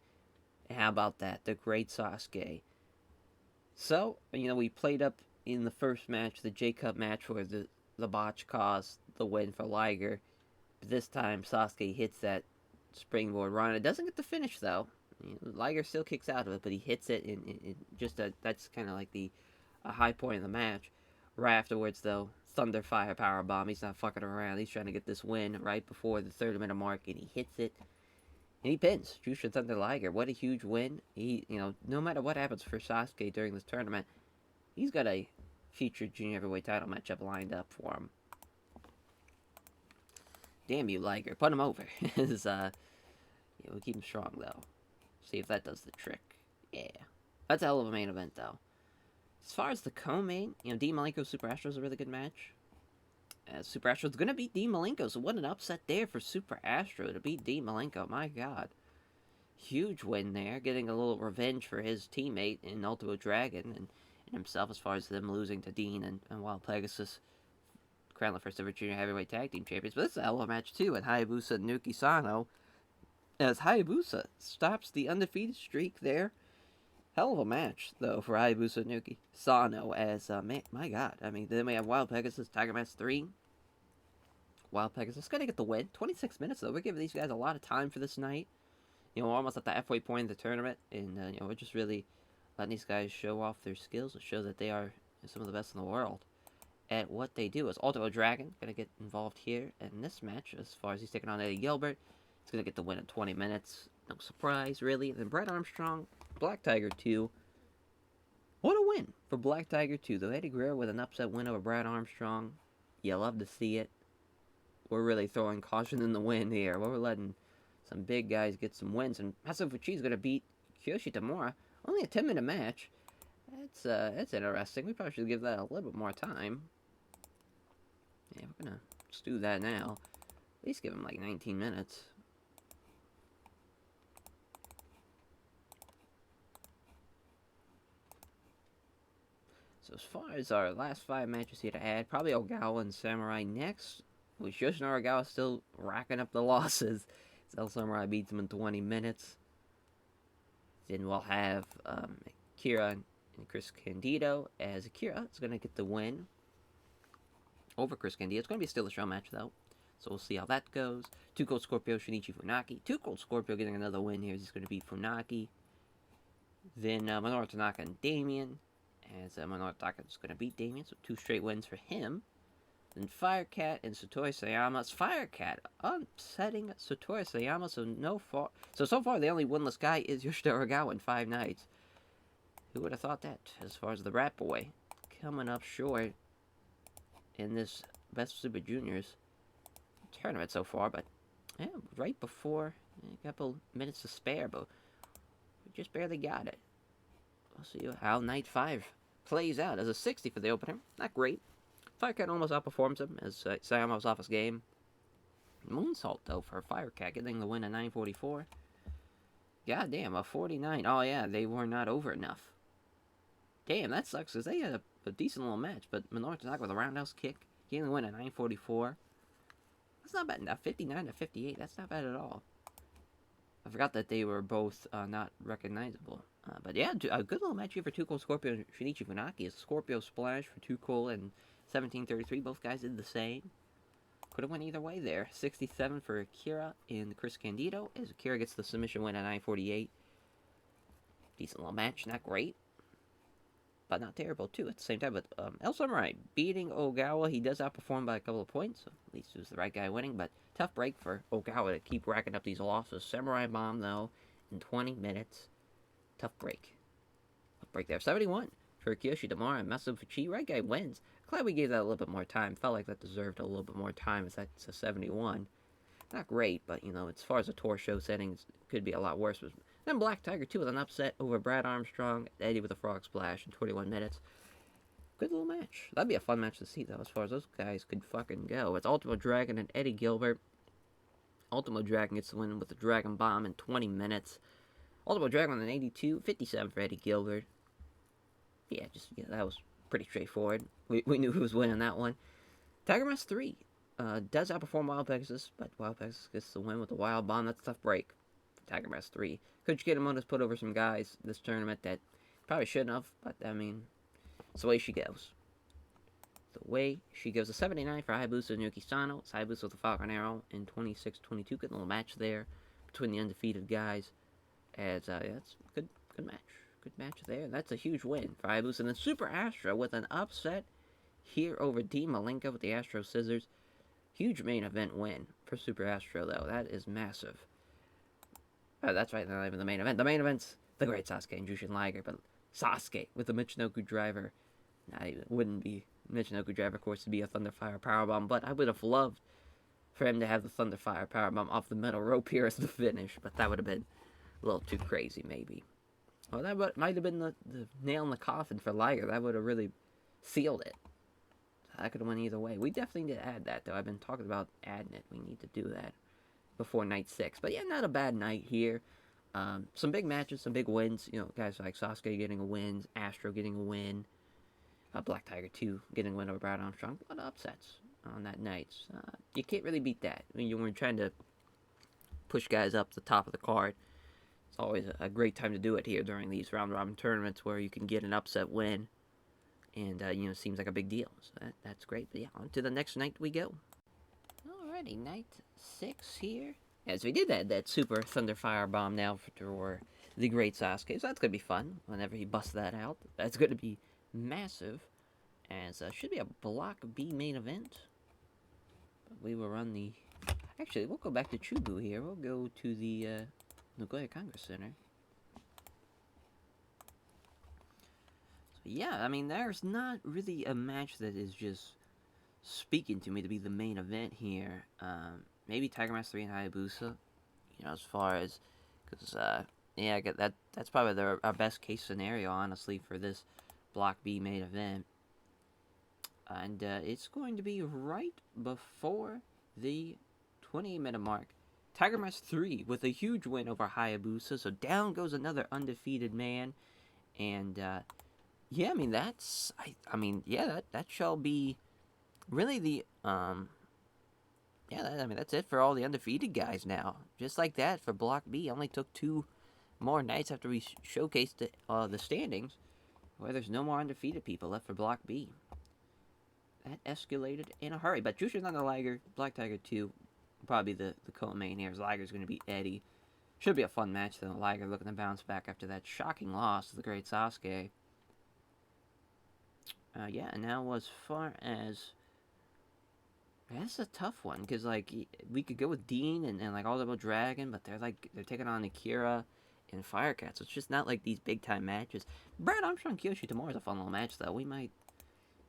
And how about that? The Great Sasuke. So, we played up in the first match, the J-Cup match, where the botch caused the win for Liger. But this time, Sasuke hits that springboard run. It doesn't get the finish, though. Liger still kicks out of it, but he hits it, and that's kind of like the high point of the match. Right afterwards, though, Thunder Fire Powerbomb. He's not fucking around. He's trying to get this win right before the 30-minute mark, and he hits it. And he pins Jushin Thunder Liger. What a huge win. He, no matter what happens for Sasuke during this tournament, he's got a future junior heavyweight title matchup lined up for him. Damn you, Liger. Put him over. Yeah, we'll keep him strong, though. See if that does the trick. Yeah. That's a hell of a main event, though. As far as the co-main, Dean Malenko Super Astro is a really good match. Super Astro's going to beat Dean Malenko, so what an upset there for Super Astro to beat Dean Malenko. My God. Huge win there, getting a little revenge for his teammate in Ultimo Dragon and himself as far as them losing to Dean and Wild Pegasus. Crown the first ever junior heavyweight tag team champions. But this is a hell of a match, too, at Hayabusa and Naoki Sano. As Hayabusa stops the undefeated streak there. Hell of a match, though, for Hayabusa and Naoki Sano. As, my God. I mean, then we have Wild Pegasus, Tiger Mask 3. Wild Pegasus going to get the win. 26 minutes, though. We're giving these guys a lot of time for this night. We're almost at the halfway point of the tournament. And, we're just really letting these guys show off their skills and show that they are some of the best in the world at what they do. As Ultimo Dragon going to get involved here in this match as far as he's taking on Eddie Gilbert. He's going to get the win in 20 minutes. No surprise, really. And then Brett Armstrong, Black Tiger 2. What a win for Black Tiger 2, though. Eddie Guerrero with an upset win over Brad Armstrong. You love to see it. We're really throwing caution in the wind here. We're letting some big guys get some wins. And Masafuchi is going to beat Kiyoshi Tamura. Only a 10-minute match. That's interesting. We probably should give that a little bit more time. Yeah, we're going to just do that now. At least give him like 19 minutes. So as far as our last 5 matches here to add, probably Ogawa and Samurai next. With Yoshinori Ogawa still racking up the losses. El Samurai beats him in 20 minutes. Then we'll have Akira and Chris Candido, as Akira is going to get the win over Chris Candido. It's going to be still a show match, though. So we'll see how that goes. Two Cold Scorpio, Shinichi Funaki. Two Cold Scorpio getting another win here. He's going to beat Funaki. Then Minoru Tanaka and Damien. As Minoru Tanaka is going to beat Damien. So 2 straight wins for him. Then Firecat and Satoru Sayama. It's Firecat upsetting Satoru Sayama. So far, the only winless guy is Yoshida Ogawa in 5 nights. Who would have thought that? As far as the Rat Boy coming up short in this Best Super Juniors tournament so far. But yeah, right before a couple minutes to spare, but we just barely got it. We'll see how night 5 plays out. As a 60 for the opener. Not great. Firecat almost outperforms him as Sayama was off his game. Moonsault, though, for Firecat, getting the win at 9:44. God damn, a 49. Oh, yeah, they were not over enough. Damn, that sucks, because they had a decent little match, but Minoru Tanaka with a roundhouse kick, getting the win at 9:44. That's not bad. Now, 59 to 58, that's not bad at all. I forgot that they were both not recognizable. But yeah, a good little match here for Two Cold Scorpio and Shinichi Funaki. A Scorpio Splash for Two Cold and 17:33. Both guys did the same. Could have went either way there. 67 for Akira and Chris Candido, as Akira gets the submission win at 9:48. Decent little match, not great, but not terrible too at the same time. But El Samurai beating Ogawa. He does outperform by a couple of points, so at least it was the right guy winning. But tough break for Ogawa to keep racking up these losses. Samurai bomb, though, in 20 minutes. Tough break. Tough break there. 71 for Kiyoshi Tamura and Masafuchi. Right guy wins. Glad we gave that a little bit more time. Felt like that deserved a little bit more time, as that's a 71. Not great, but, as far as a tour show settings, it could be a lot worse. Then Black Tiger 2 with an upset over Brad Armstrong. Eddie with a frog splash in 21 minutes. Good little match. That'd be a fun match to see, though, as far as those guys could fucking go. It's Ultimo Dragon and Eddie Gilbert. Ultimo Dragon gets the win with the Dragon Bomb in 20 minutes. Ultimo Dragon with an 82, 57 for Eddie Gilbert. Yeah, that was pretty straightforward. We knew who was winning that one. Tiger Mask 3 does outperform Wild Pegasus, but Wild Pegasus gets the win with the Wild Bomb. That's a tough break for Tiger Mask 3. Coach Kitamoto's put over some guys this tournament that probably shouldn't have, but, it's the way she goes. The way she goes. A 79 for Hayabusa and Naoki Sano. It's Hayabusa with the Falcon Arrow in 26-22. Good little match there between the undefeated guys. As, it's a good match. Good match there. That's a huge win for Hayabusa. And then Super Astro with an upset here over Dean Malenko with the Astro Scissors. Huge main event win for Super Astro, though. That is massive. Oh, that's right, not even the main event. The main event's the Great Sasuke and Jushin Liger, but Sasuke with the Michinoku driver I wouldn't be Michinoku Driver Course to be a Thunderfire Powerbomb, but I would have loved for him to have the Thunderfire Powerbomb off the metal rope here as the finish, but that would have been a little too crazy, maybe. Well, that might have been the nail in the coffin for Liger. That would have really sealed it. That could have went either way. We definitely need to add that, though. I've been talking about adding it. We need to do that before night 6. But yeah, not a bad night here. Some big matches, some big wins. You know, guys like Sasuke getting a win, Astro getting a win, Black Tiger 2 getting a win over Brad Armstrong. A lot of upsets on that night. You can't really beat that. I mean, when you're trying to push guys up the top of the card, it's always a great time to do it here during these round-robin tournaments where you can get an upset win. And, you know, it seems like a big deal. So that's great. But yeah, on to the next night we go. Alrighty, night 6 here. As we did that Super Thunder Firebomb now for the Great Sasuke. So that's going to be fun whenever he busts that out. That's going to be massive. As should be a Block B main event. But we will run the... Actually, we'll go back to Chubu here. We'll go to the Nagoya Congress Center. Yeah, I mean, there's not really a match that is just speaking to me to be the main event here. Maybe Tiger Mask 3 and Hayabusa, you know, as far as, because, yeah, that's probably our best case scenario, honestly, for this Block B main event. And it's going to be right before the 28-minute mark. Tiger Mask 3 with a huge win over Hayabusa, so down goes another undefeated man, and, yeah, I mean, that shall be really the, yeah, I mean, that's it for all the undefeated guys now. Just like that for Block B. Only took 2 more nights after we showcased the standings, where there's no more undefeated people left for Block B. That escalated in a hurry. But Jushin Thunder Liger, Black Tiger 2, will probably be the co-main here. Liger's going to be Eddie. Should be a fun match, though. Liger looking to bounce back after that shocking loss to the Great Sasuke. Yeah, and now as far as... That's a tough one, because, like, we could go with Dean and like, All Double Dragon, but they're taking on Akira and Firecat, so it's just not, like, these big-time matches. Brad Armstrong, Kyoshi Tamura is a fun little match, though. We might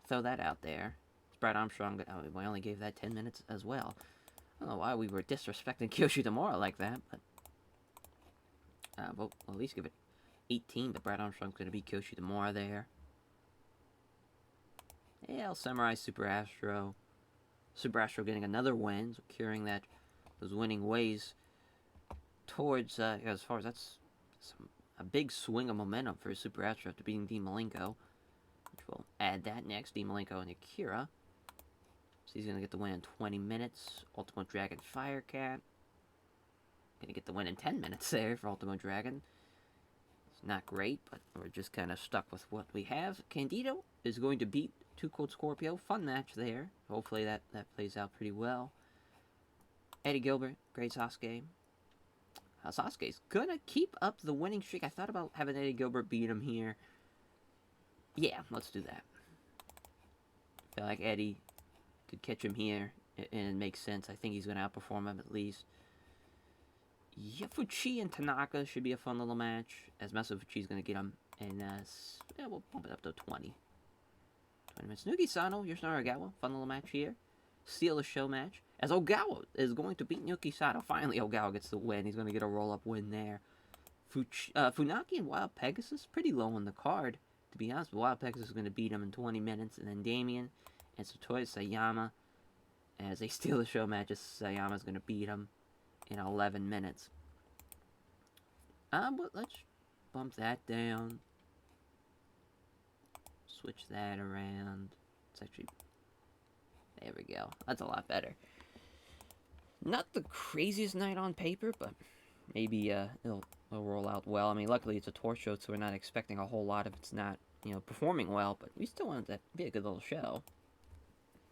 throw that out there. Brad Armstrong, we only gave that 10 minutes as well. I don't know why we were disrespecting Kyoshi Tamura like that, but... we'll at least give it 18, but Brad Armstrong's going to beat Kyoshi Tamura there. Yeah, Samurai Super Astro. Super Astro getting another win, securing those winning ways towards, as far as that's a big swing of momentum for Super Astro after beating Dean Malenko, which we'll add that next, Dean Malenko and Akira. So he's going to get the win in 20 minutes. Ultimate Dragon Firecat. Going to get the win in 10 minutes there for Ultimate Dragon. It's not great, but we're just kind of stuck with what we have. Candido is going to beat Too Cold Scorpio. Fun match there. Hopefully that plays out pretty well. Eddie Gilbert, Great Sasuke. Sasuke's gonna keep up the winning streak. I thought about having Eddie Gilbert beat him here. Yeah, let's do that. I feel like Eddie could catch him here, and it makes sense. I think he's gonna outperform him at least. Yeah, Fuchi and Tanaka should be a fun little match, as Masa Fuchi's gonna get him, and yeah, we'll bump it up to 20. 20 minutes. Nugi Sano, Yoshinari Ogawa, fun little match here. Steal the show match, as Ogawa is going to beat Nuki Sato. Finally, Ogawa gets the win. He's going to get a roll-up win there. Funaki and Wild Pegasus, pretty low on the card, to be honest. But Wild Pegasus is going to beat him in 20 minutes. And then Damien and Satoya Sayama, as they steal the show match, Sayama's going to beat him in 11 minutes. But let's bump that down. Switch that around. It's actually... There we go. That's a lot better. Not the craziest night on paper, but maybe it'll roll out well. I mean, luckily it's a tour show, so we're not expecting a whole lot if it's not, performing well, but we still want that to be a good little show.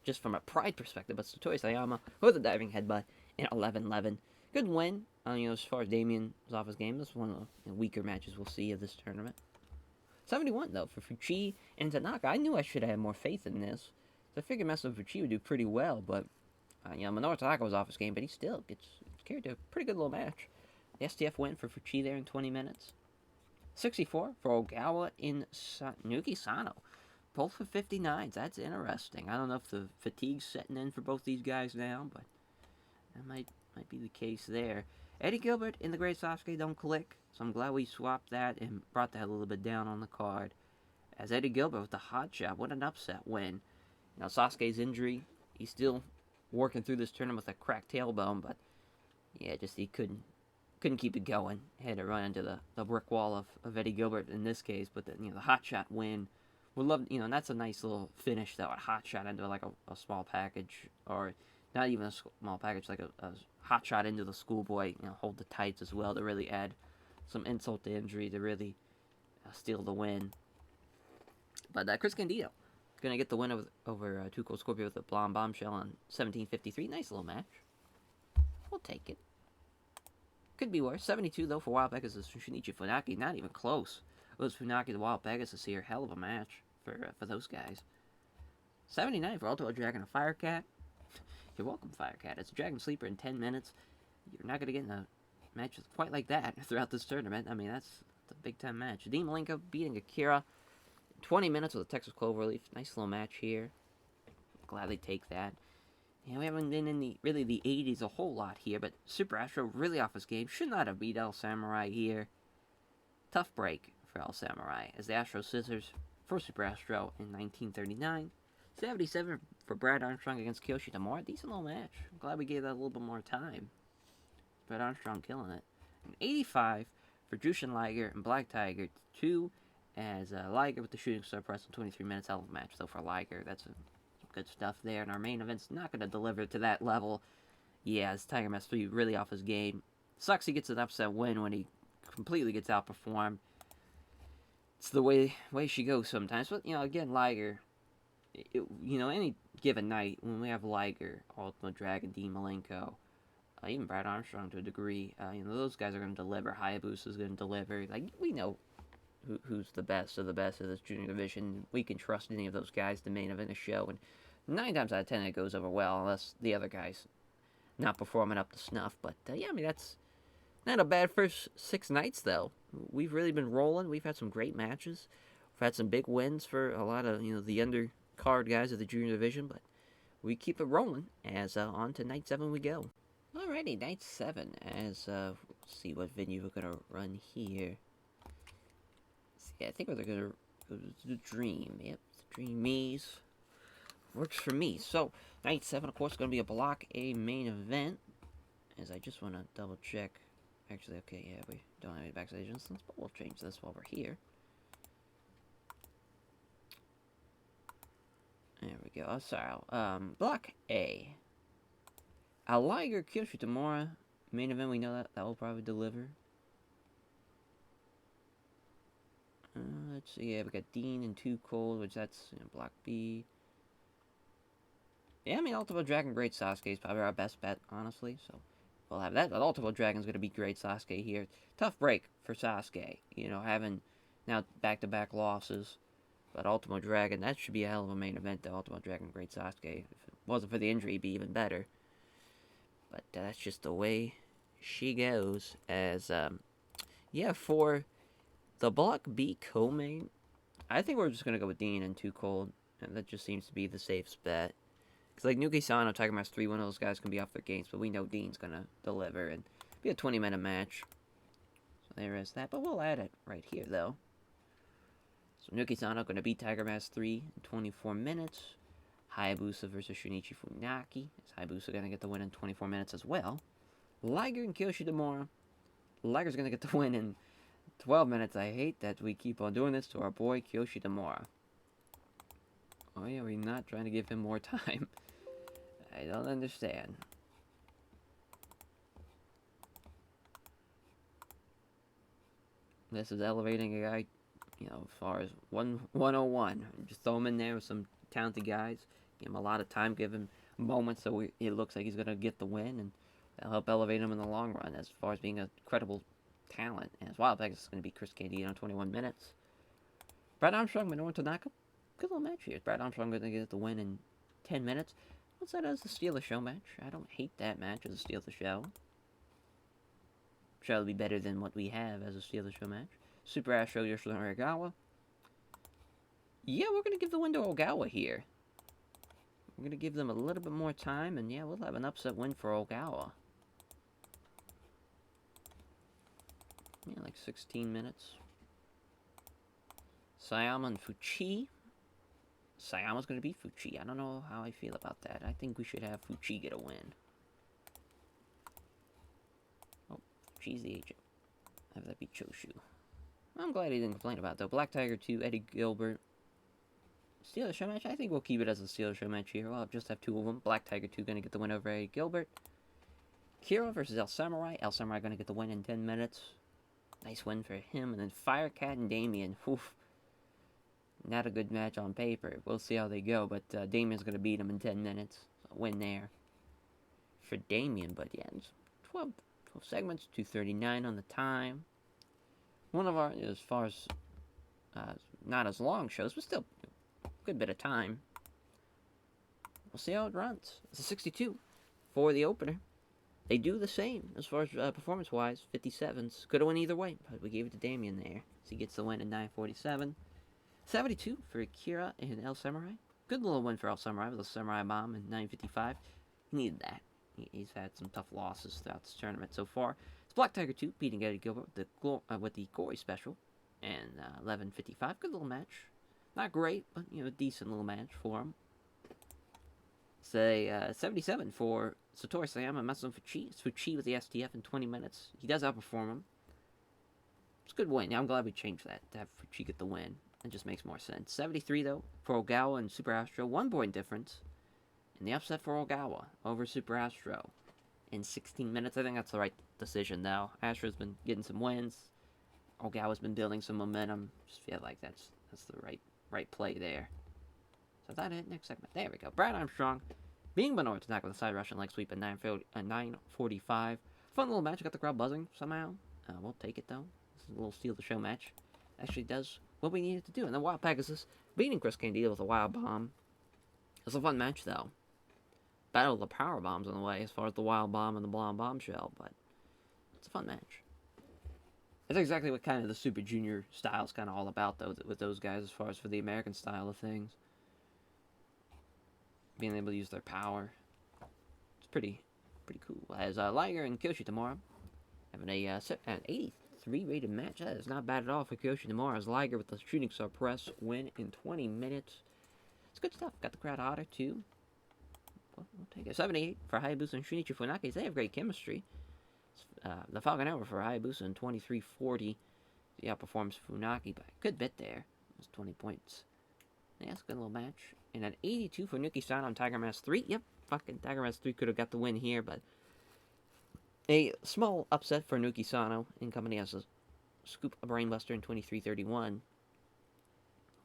Just from a pride perspective, but Satoshi Sayama with a diving headbutt in 11-11. Good win. As far as Damien was off his game, this is one of the weaker matches we'll see of this tournament. 71, though, for Fuchi and Tanaka. I knew I should have had more faith in this. So I figured Masa Fuchi would do pretty well, but, Minoru Tanaka was off his game, but he still gets carried to a pretty good little match. The STF win for Fuchi there in 20 minutes. 64 for Ogawa in Nuki Sano. both for 59s. That's interesting. I don't know if the fatigue's setting in for both these guys now, but that might be the case there. Eddie Gilbert and the Great Sasuke don't click, so I'm glad we swapped that and brought that a little bit down on the card. As Eddie Gilbert with the hot shot, what an upset win. You know, Sasuke's injury, he's still working through this tournament with a cracked tailbone, but yeah, just he couldn't keep it going. Had to run into the brick wall of Eddie Gilbert in this case, but the hot shot win. Would love, and that's a nice little finish though. A hot shot into like a small package, or not even a small package, like a hot shot into the schoolboy. Hold the tights as well to really add some insult to injury to really steal the win. But Chris Candido gonna get the win over Too Cold Scorpio with a blonde bombshell on 17:53. Nice little match. We'll take it. Could be worse. 72 though for Wild Pegasus and Shinichi Funaki. Not even close. It was Funaki the Wild Pegasus here. Hell of a match for those guys. 79 for Ultimate Dragon and Firecat. You're welcome, Firecat. It's a Dragon Sleeper in 10 minutes. You're not going to get in a match quite like that throughout this tournament. I mean, that's a big-time match. Dean Malenko beating Akira. 20 minutes with a Texas Cloverleaf. Nice little match here. Glad they take that. Yeah, we haven't been in the 80s a whole lot here, but Super Astro really off his game. Should not have beat El Samurai here. Tough break for El Samurai as the Astro Scissors for Super Astro in 1939. 77 for Brad Armstrong against Kiyoshi Tamura. Decent little match. I'm glad we gave that a little bit more time. Brad Armstrong killing it. And 85 for Jushin Liger and Black Tiger 2 as Liger with the Shooting Star Press in 23 minutes. Hell of a match though for Liger. That's some good stuff there. And our main event's not going to deliver to that level. Yeah, as Tiger Mask 3 really off his game. Sucks he gets an upset win when he completely gets outperformed. It's the way she goes sometimes. But, again, Liger, any given night when we have Liger, Ultimate Dragon, Dean Malenko, even Brad Armstrong to a degree, those guys are going to deliver. Hayabusa's going to deliver. Like, we know who's the best of this junior division. We can trust any of those guys to main event a show. And 9 times out of 10 it goes over well, unless the other guy's not performing up to snuff. But, that's not a bad first 6 nights, though. We've really been rolling. We've had some great matches. We've had some big wins for a lot of, the undercard guys of the junior division, but we keep it rolling as on to night 7 we go. Alrighty, night 7, as, let's see what venue we're going to run here. See, I think we're going to go to the Dream. Yep, the Dreamies. Works for me. So, night 7, of course, is going to be a Block A main event, as I just want to double check. Actually, okay, yeah, we don't have any backstage instance, but we'll change this while we're here. There we go. Oh, sorry. Block A. Liger, Kiyoshi Tamura. Main event, we know that will probably deliver. Let's see. Yeah, we got Dean and Too Cold, which that's Block B. Yeah, Ultimate Dragon, Great Sasuke is probably our best bet, honestly, so we'll have that. But Ultimate Dragon's going to be Great Sasuke here. Tough break for Sasuke, having now back-to-back losses. But Ultimate Dragon, that should be a hell of a main event, the Ultimate Dragon, Great Sasuke. If it wasn't for the injury, it'd be even better. But that's just the way she goes. As, for the Block B co-main, I think we're just going to go with Dean and Too Cold. And that just seems to be the safest bet. Because, like, Nuki Sano, Tiger Mask 3, one of those guys can be off their games, but we know Dean's going to deliver and be a 20-minute match. So there is that, but we'll add it right here, though. So Nuki Sano going to beat Tiger Mask 3 in 24 minutes. Hayabusa versus Shunichi Funaki. Is Hayabusa going to get the win in 24 minutes as well? Liger and Kiyoshi Tamura. Liger's going to get the win in 12 minutes. I hate that we keep on doing this to our boy Kiyoshi Tamura. Oh yeah, we're not trying to give him more time. I don't understand. This is elevating a guy, as far as 101. Just throw him in there with some talented guys. Give him a lot of time. Give him moments so it looks like he's going to get the win. And that'll help elevate him in the long run as far as being a credible talent. And as Wild Pegasus is going to be Chris Candido in 21 minutes. Brad Armstrong, Minoru Tanaka. Good little match here. Brad Armstrong going to get the win in 10 minutes. What's that as a Steal the Show match? I don't hate that match as a Steal the Show. Sure, it'll be better than what we have as a Steal the Show match. Super Astro Yoshino Aragawa. Yeah, we're going to give the win to Ogawa here. We're going to give them a little bit more time, and yeah, we'll have an upset win for Ogawa. Yeah, like 16 minutes. Sayama and Fuchi. Sayama's going to beat Fuchi. I don't know how I feel about that. I think we should have Fuchi get a win. Oh, Fuchi's the agent. Have that be Choshu. I'm glad he didn't complain about it, though. Black Tiger 2, Eddie Gilbert. Steeler show match? I think we'll keep it as a Steeler show match here. We'll just have two of them. Black Tiger 2 going to get the win over Eddie Gilbert. Kira versus El Samurai. El Samurai going to get the win in 10 minutes. Nice win for him. And then Firecat and Damien. Oof. Not a good match on paper. We'll see how they go, but Damien's going to beat him in 10 minutes. So win there for Damien. But yeah, it's 12 segments, 2:39 on the time. One of our, as far as not as long shows, but still a good bit of time. We'll see how it runs. It's a 62 for the opener. They do the same as far as performance-wise. 57s. Could have went either way, but we gave it to Damien there. So he gets the win at 9:47. 72 for Akira and El Samurai. Good little win for El Samurai with a Samurai Bomb in 9:55. He needed that. He's had some tough losses throughout this tournament so far. It's Black Tiger 2 beating Eddie Gilbert with the Gory Special and 11:55. Good little match. Not great, but a decent little match for him. Say 77 for Satoru Sayama and Masato Fuchi. It's Fuchi with the STF in 20 minutes. He does outperform him. It's a good win. I'm glad we changed that to have Fuchi get the win. It just makes more sense. 73 though for Ogawa and Super Astro. 1 point difference. And the upset for Ogawa over Super Astro in 16 minutes. I think that's the right decision though. Astro's been getting some wins. Ogawa's been building some momentum. Just feel like that's the right play there. So that it. Next segment. There we go. Brad Armstrong being Benoit to attack with a side Russian leg sweep at 9:45. Fun little match. Got the crowd buzzing somehow. We'll take it though. This is a little steal the show match. Actually does what we needed to do. And then Wild Pegasus beating Chris Candido with a Wild Bomb. It's a fun match though. Battle of the Power Bombs on the way as far as the Wild Bomb and the Blonde Bombshell, but it's a fun match. That's exactly what kind of the Super Junior style is kind of all about though with those guys as far as for the American style of things. Being able to use their power. It's pretty cool. As Liger and Kyoshi tomorrow having an 83 rated match. That is not bad at all for Kyoshi tomorrow. As Liger with the Shooting Star Press win in 20 minutes. It's good stuff. Got the crowd hotter too. We'll take it. 78 for Hayabusa and Shinichi Funaki. They have great chemistry. The Falcon Hour for Hayabusa in 23:40. He outperforms Funaki by a good bit there. That's 20 points. Yeah, it's a good little match. And at 82 for Nuki Sano and Tiger Mask 3. Yep, fucking Tiger Mask 3 could have got the win here, but a small upset for Nuki Sano. In company has a scoop a brainbuster in 23:31.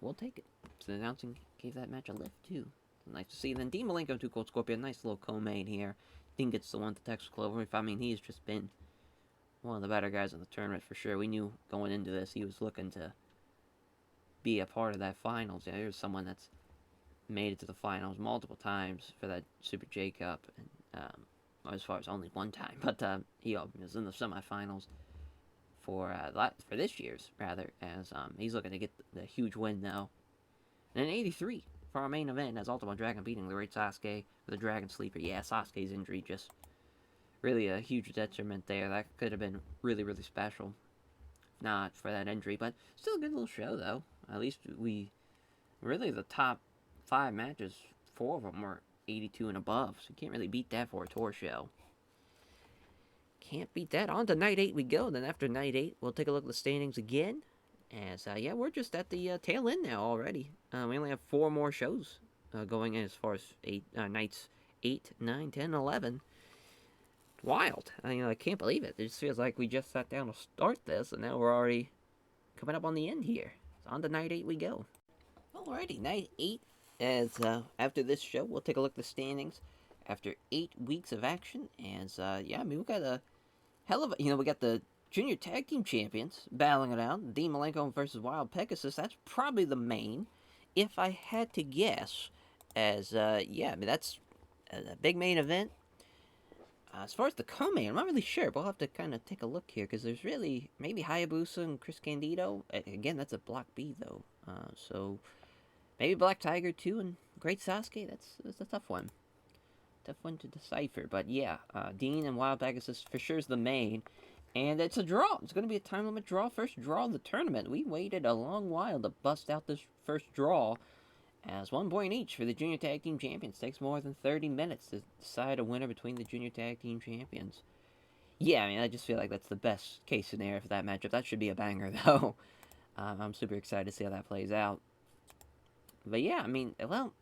We'll take it. So the announcing gave that match a lift too. Nice to see. And then Dean Malenko and 2 Cold Scorpion. Nice little co-main here. Dean gets the one to Texas Clover. I mean, he's just been one of the better guys in the tournament for sure. We knew going into this he was looking to be a part of that finals. Yeah, there's someone that's made it to the finals multiple times for that Super J Cup. And as far as only one time. But he was in the semifinals for this year's, rather. As he's looking to get the huge win now. And in 83 for our main event, as Ultimo Dragon beating the great Sasuke with a Dragon Sleeper. Yeah, Sasuke's injury just really a huge detriment there. That could have been really, really special. Not for that injury, but still a good little show, though. At least really the top 5 matches, 4 of them were 82 and above, so you can't really beat that for a tour show. Can't beat that. On to night 8 we go. Then after night 8, we'll take a look at the standings again. As, yeah, we're just at the tail end now already. We only have 4 more shows going in as far as nights 8, 9, 10, 11. Wild. I can't believe it. It just feels like we just sat down to start this, and now we're already coming up on the end here. So on to night 8 we go. Alrighty, night 8. As after this show, we'll take a look at the standings after 8 weeks of action. As, yeah, I mean, we got a hell of a, we got the Junior Tag Team Champions battling it out. Dean Malenko versus Wild Pegasus. That's probably the main, if I had to guess. As, yeah, I mean, that's a big main event. As far as the co-main, I'm not really sure. We'll have to kind of take a look here, because there's really, maybe Hayabusa and Chris Candido. Again, that's a Block B, though. So, Maybe Black Tiger too, and Great Sasuke. That's a tough one. Tough one to decipher. But yeah, Dean and Wild Pegasus for sure is the main. And it's a draw. It's going to be a time limit draw. First draw of the tournament. We waited a long while to bust out this first draw. As 1 point each for the Junior Tag Team Champions. Takes more than 30 minutes to decide a winner between the Junior Tag Team Champions. Yeah, I mean, I just feel like that's the best case scenario for that matchup. That should be a banger, though. I'm super excited to see how that plays out. But yeah, I mean, well,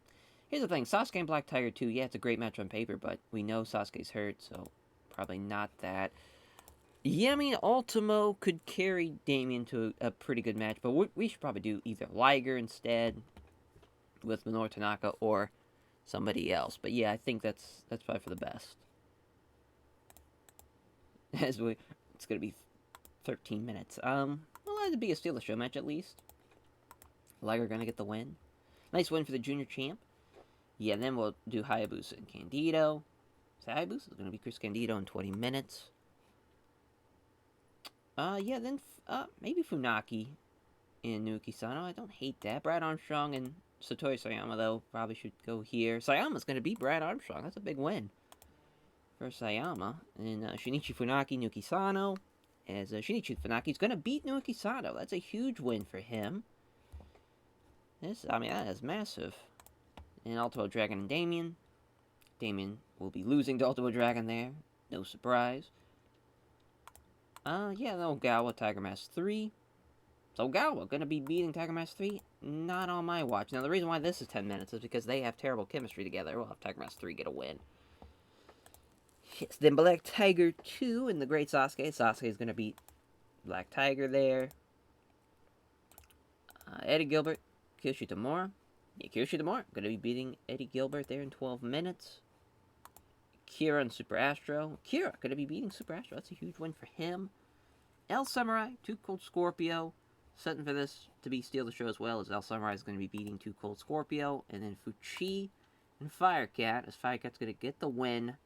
here's the thing. Sasuke and Black Tiger 2, yeah, it's a great match on paper, but we know Sasuke's hurt, so probably not that. Yeah, I mean, Ultimo could carry Damien to a pretty good match, but we should probably do either Liger instead with Minoru Tanaka or somebody else. But yeah, I think that's probably for the best. It's gonna be 13 minutes. Well, it'd be a Steal the Show match at least. Liger gonna get the win. Nice win for the Junior Champ. Yeah, then we'll do Hayabusa and Candido. So Hayabusa's gonna be Chris Candido in 20 minutes. Yeah, then maybe Funaki and Naoki Sano. I don't hate that. Brad Armstrong and Satoshi Sayama, though, probably should go here. Sayama's going to beat Brad Armstrong. That's a big win for Sayama. And Shinichi Funaki, Naoki Sano. As Shinichi Funaki's going to beat Naoki Sano. That's a huge win for him. That is massive. And Ultimo Dragon and Damien. Damien will be losing to Ultimo Dragon there. No surprise. Yeah, the Ogawa Tiger Mask 3. So Ogawa going to be beating Tiger Mask 3? Not on my watch. Now, the reason why this is 10 minutes is because they have terrible chemistry together. We'll have Tiger Mask 3 get a win. Yes, then Black Tiger 2 and the Great Sasuke. Sasuke is going to beat Black Tiger there. Eddie Gilbert, Kyoshi Tamura. Yeah, Kyoshi Tamura going to be beating Eddie Gilbert there in 12 minutes. Kira and Super Astro. Kira going to be beating Super Astro. That's a huge win for him. El Samurai, Too Cold Scorpio. Setting for this to be Steal the Show as well, as El Samurai is going to be beating Too Cold Scorpio. And then Fuchi and Firecat, as Firecat's going to get the win.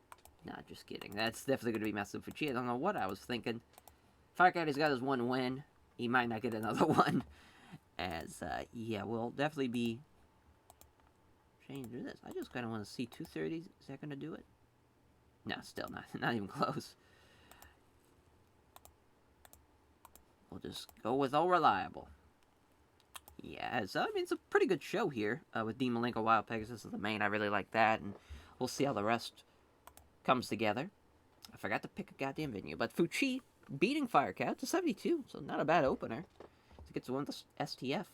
Nah, just kidding. That's definitely going to be massive Fuchi. I don't know what I was thinking. Firecat has got his one win. He might not get another one. As, yeah, we'll definitely be changing this. I just kind of want to see 230. Is that going to do it? No, still not even close. We'll just go with all reliable. Yeah, so, I mean, it's a pretty good show here with Dean Malenko, Wild Pegasus as the main. I really like that, and we'll see how the rest comes together. I forgot to pick a goddamn venue, but Fuchi beating Firecat to 72, so not a bad opener. To get to win the STF.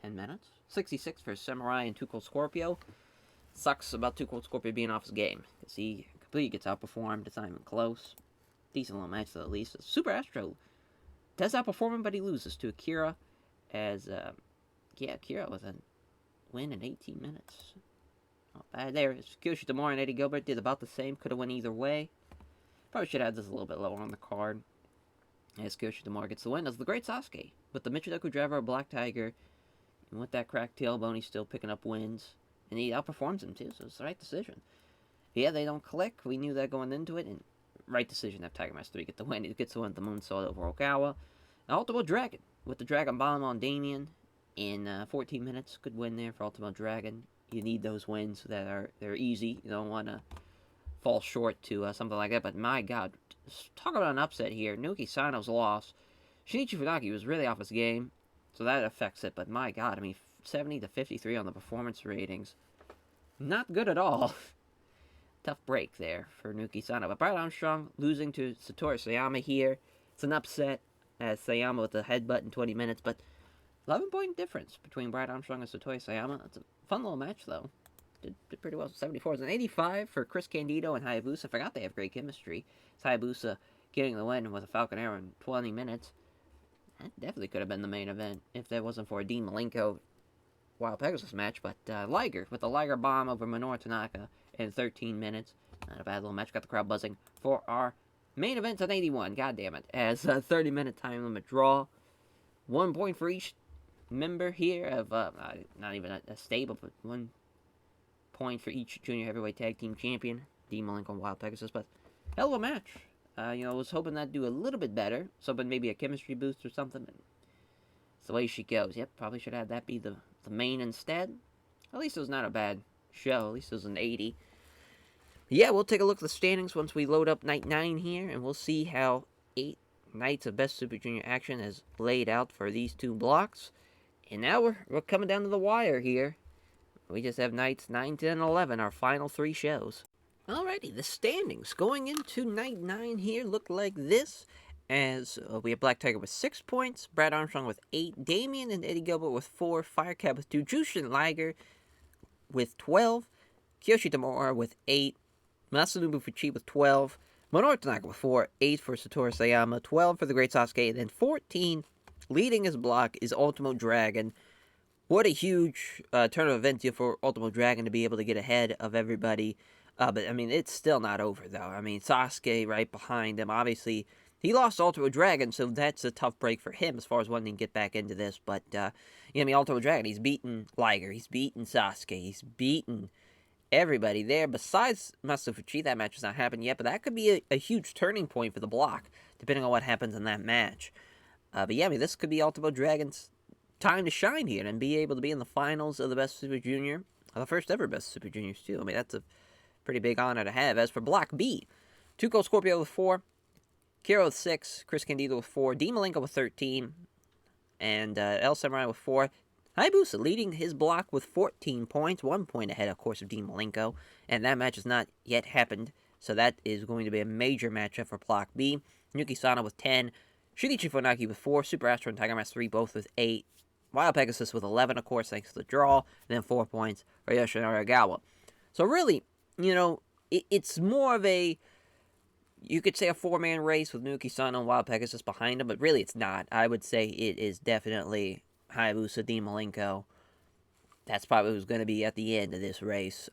10 minutes. 66 for Samurai and Too Cold Scorpio. Sucks about Too Cold Scorpio being off his game, because he completely gets outperformed. It's not even close. Decent little match, though, at least. Super Astro does outperform him, but he loses to Akira. As, yeah, Akira with a win in 18 minutes. Not bad there. Kyoshi Tamura and Eddie Gilbert did about the same. Could have went either way. Probably should have had this a little bit lower on the card. As Kyoshi Tamura gets the win as the Great Sasuke. With the Michinoku Driver, Black Tiger. And with that cracked tailbone, he's still picking up wins. And he outperforms him, too, so it's the right decision. Yeah, they don't click. We knew that going into it. And right decision to have Tiger Mask 3 get the win. He gets the win with the Moonsault over Okawa. Ultimo Dragon with the Dragon Bomb on Damien in 14 minutes. Good win there for Ultimo Dragon. You need those wins that they're easy. You don't want to fall short to something like that. But my God, talk about an upset here. Naoki Sano's loss. Shinichi Funaki was really off his game, so that affects it. But my God, I mean, 70 to 53 on the performance ratings. Not good at all. Tough break there for Naoki Sano. But Brad Armstrong losing to Satoru Sayama here. It's an upset as Sayama with the headbutt in 20 minutes. But 11-point difference between Brad Armstrong and Satoru Sayama. It's a fun little match, though. Did pretty well. 74 is an 85 for Chris Candido and Hayabusa. I forgot they have great chemistry. It's Hayabusa getting the win with a Falcon Arrow in 20 minutes. That definitely could have been the main event if that wasn't for a Dean Malenko Wild Pegasus match. But Liger with the Liger Bomb over Minoru Tanaka in 13 minutes. Not a bad little match. Got the crowd buzzing for our main event at 81. God damn it. As a 30-minute time limit draw. 1 point for each member here of, not even a stable, but 1 point for each junior heavyweight tag team champion. Dean Malenko and Wild Pegasus. But hell of a match. I was hoping that'd do a little bit better. Was hoping maybe a chemistry boost or something. It's the way she goes. Yep, probably should have that be the the main instead. At least it was not a bad show. At least it was an 80. Yeah, we'll take a look at the standings once we load up Night 9 here, and we'll see how 8 nights of Best Super Junior action is laid out for these two blocks. And now we're coming down to the wire here. We just have nights 9, 10, and 11, our final 3 shows. Alrighty, the standings going into Night 9 here look like this. As we have Black Tiger with 6 points, Brad Armstrong with 8, Damien and Eddie Gilbert with 4, Firecat with 2, Jushin Liger with 12, Kiyoshi Tamura with 8, Masanobu Fuchi with 12, Minoru Tanaka with 4, 8 for Satoru Sayama, 12 for the Great Sasuke, and then 14, leading his block, is Ultimo Dragon. What a huge turn of events here for Ultimo Dragon to be able to get ahead of everybody. But, I mean, it's still not over, though. I mean, Sasuke right behind him. Obviously, he lost Ultimo Dragon, so that's a tough break for him as far as wanting to get back into this. But, I mean, Ultimo Dragon, he's beaten Liger. He's beaten Sasuke. He's beaten everybody there besides Masato Fuchi. That match has not happened yet, but that could be a huge turning point for the block, depending on what happens in that match. But yeah, I mean, this could be Ultimo Dragon's time to shine here and be able to be in the finals of the Best Super Junior, the first ever Best Super Juniors, too. I mean, that's a pretty big honor to have. As for Block B, 2 Cold Scorpio with 4, Kiro with 6, Chris Candido with 4, Dean Malenko with 13, and El Samurai with 4. Hayabusa leading his block with 14 points, 1 point ahead, of course, of Dean Malenko, and that match has not yet happened, so that is going to be a major matchup for Block B. Yuki Sano with 10, Shinichi Funaki with 4, Super Astro and Tiger Mask 3 both with 8, Wild Pegasus with 11, of course, thanks to the draw, and then 4 points for Yoshinari Ogawa. So really, you know, it's more of a, you could say a 4-man race with Yuki Sano and Wild Pegasus behind him, but really it's not. I would say it is definitely Hayabusa, Dean Malenko. That's probably who's going to be at the end of this race.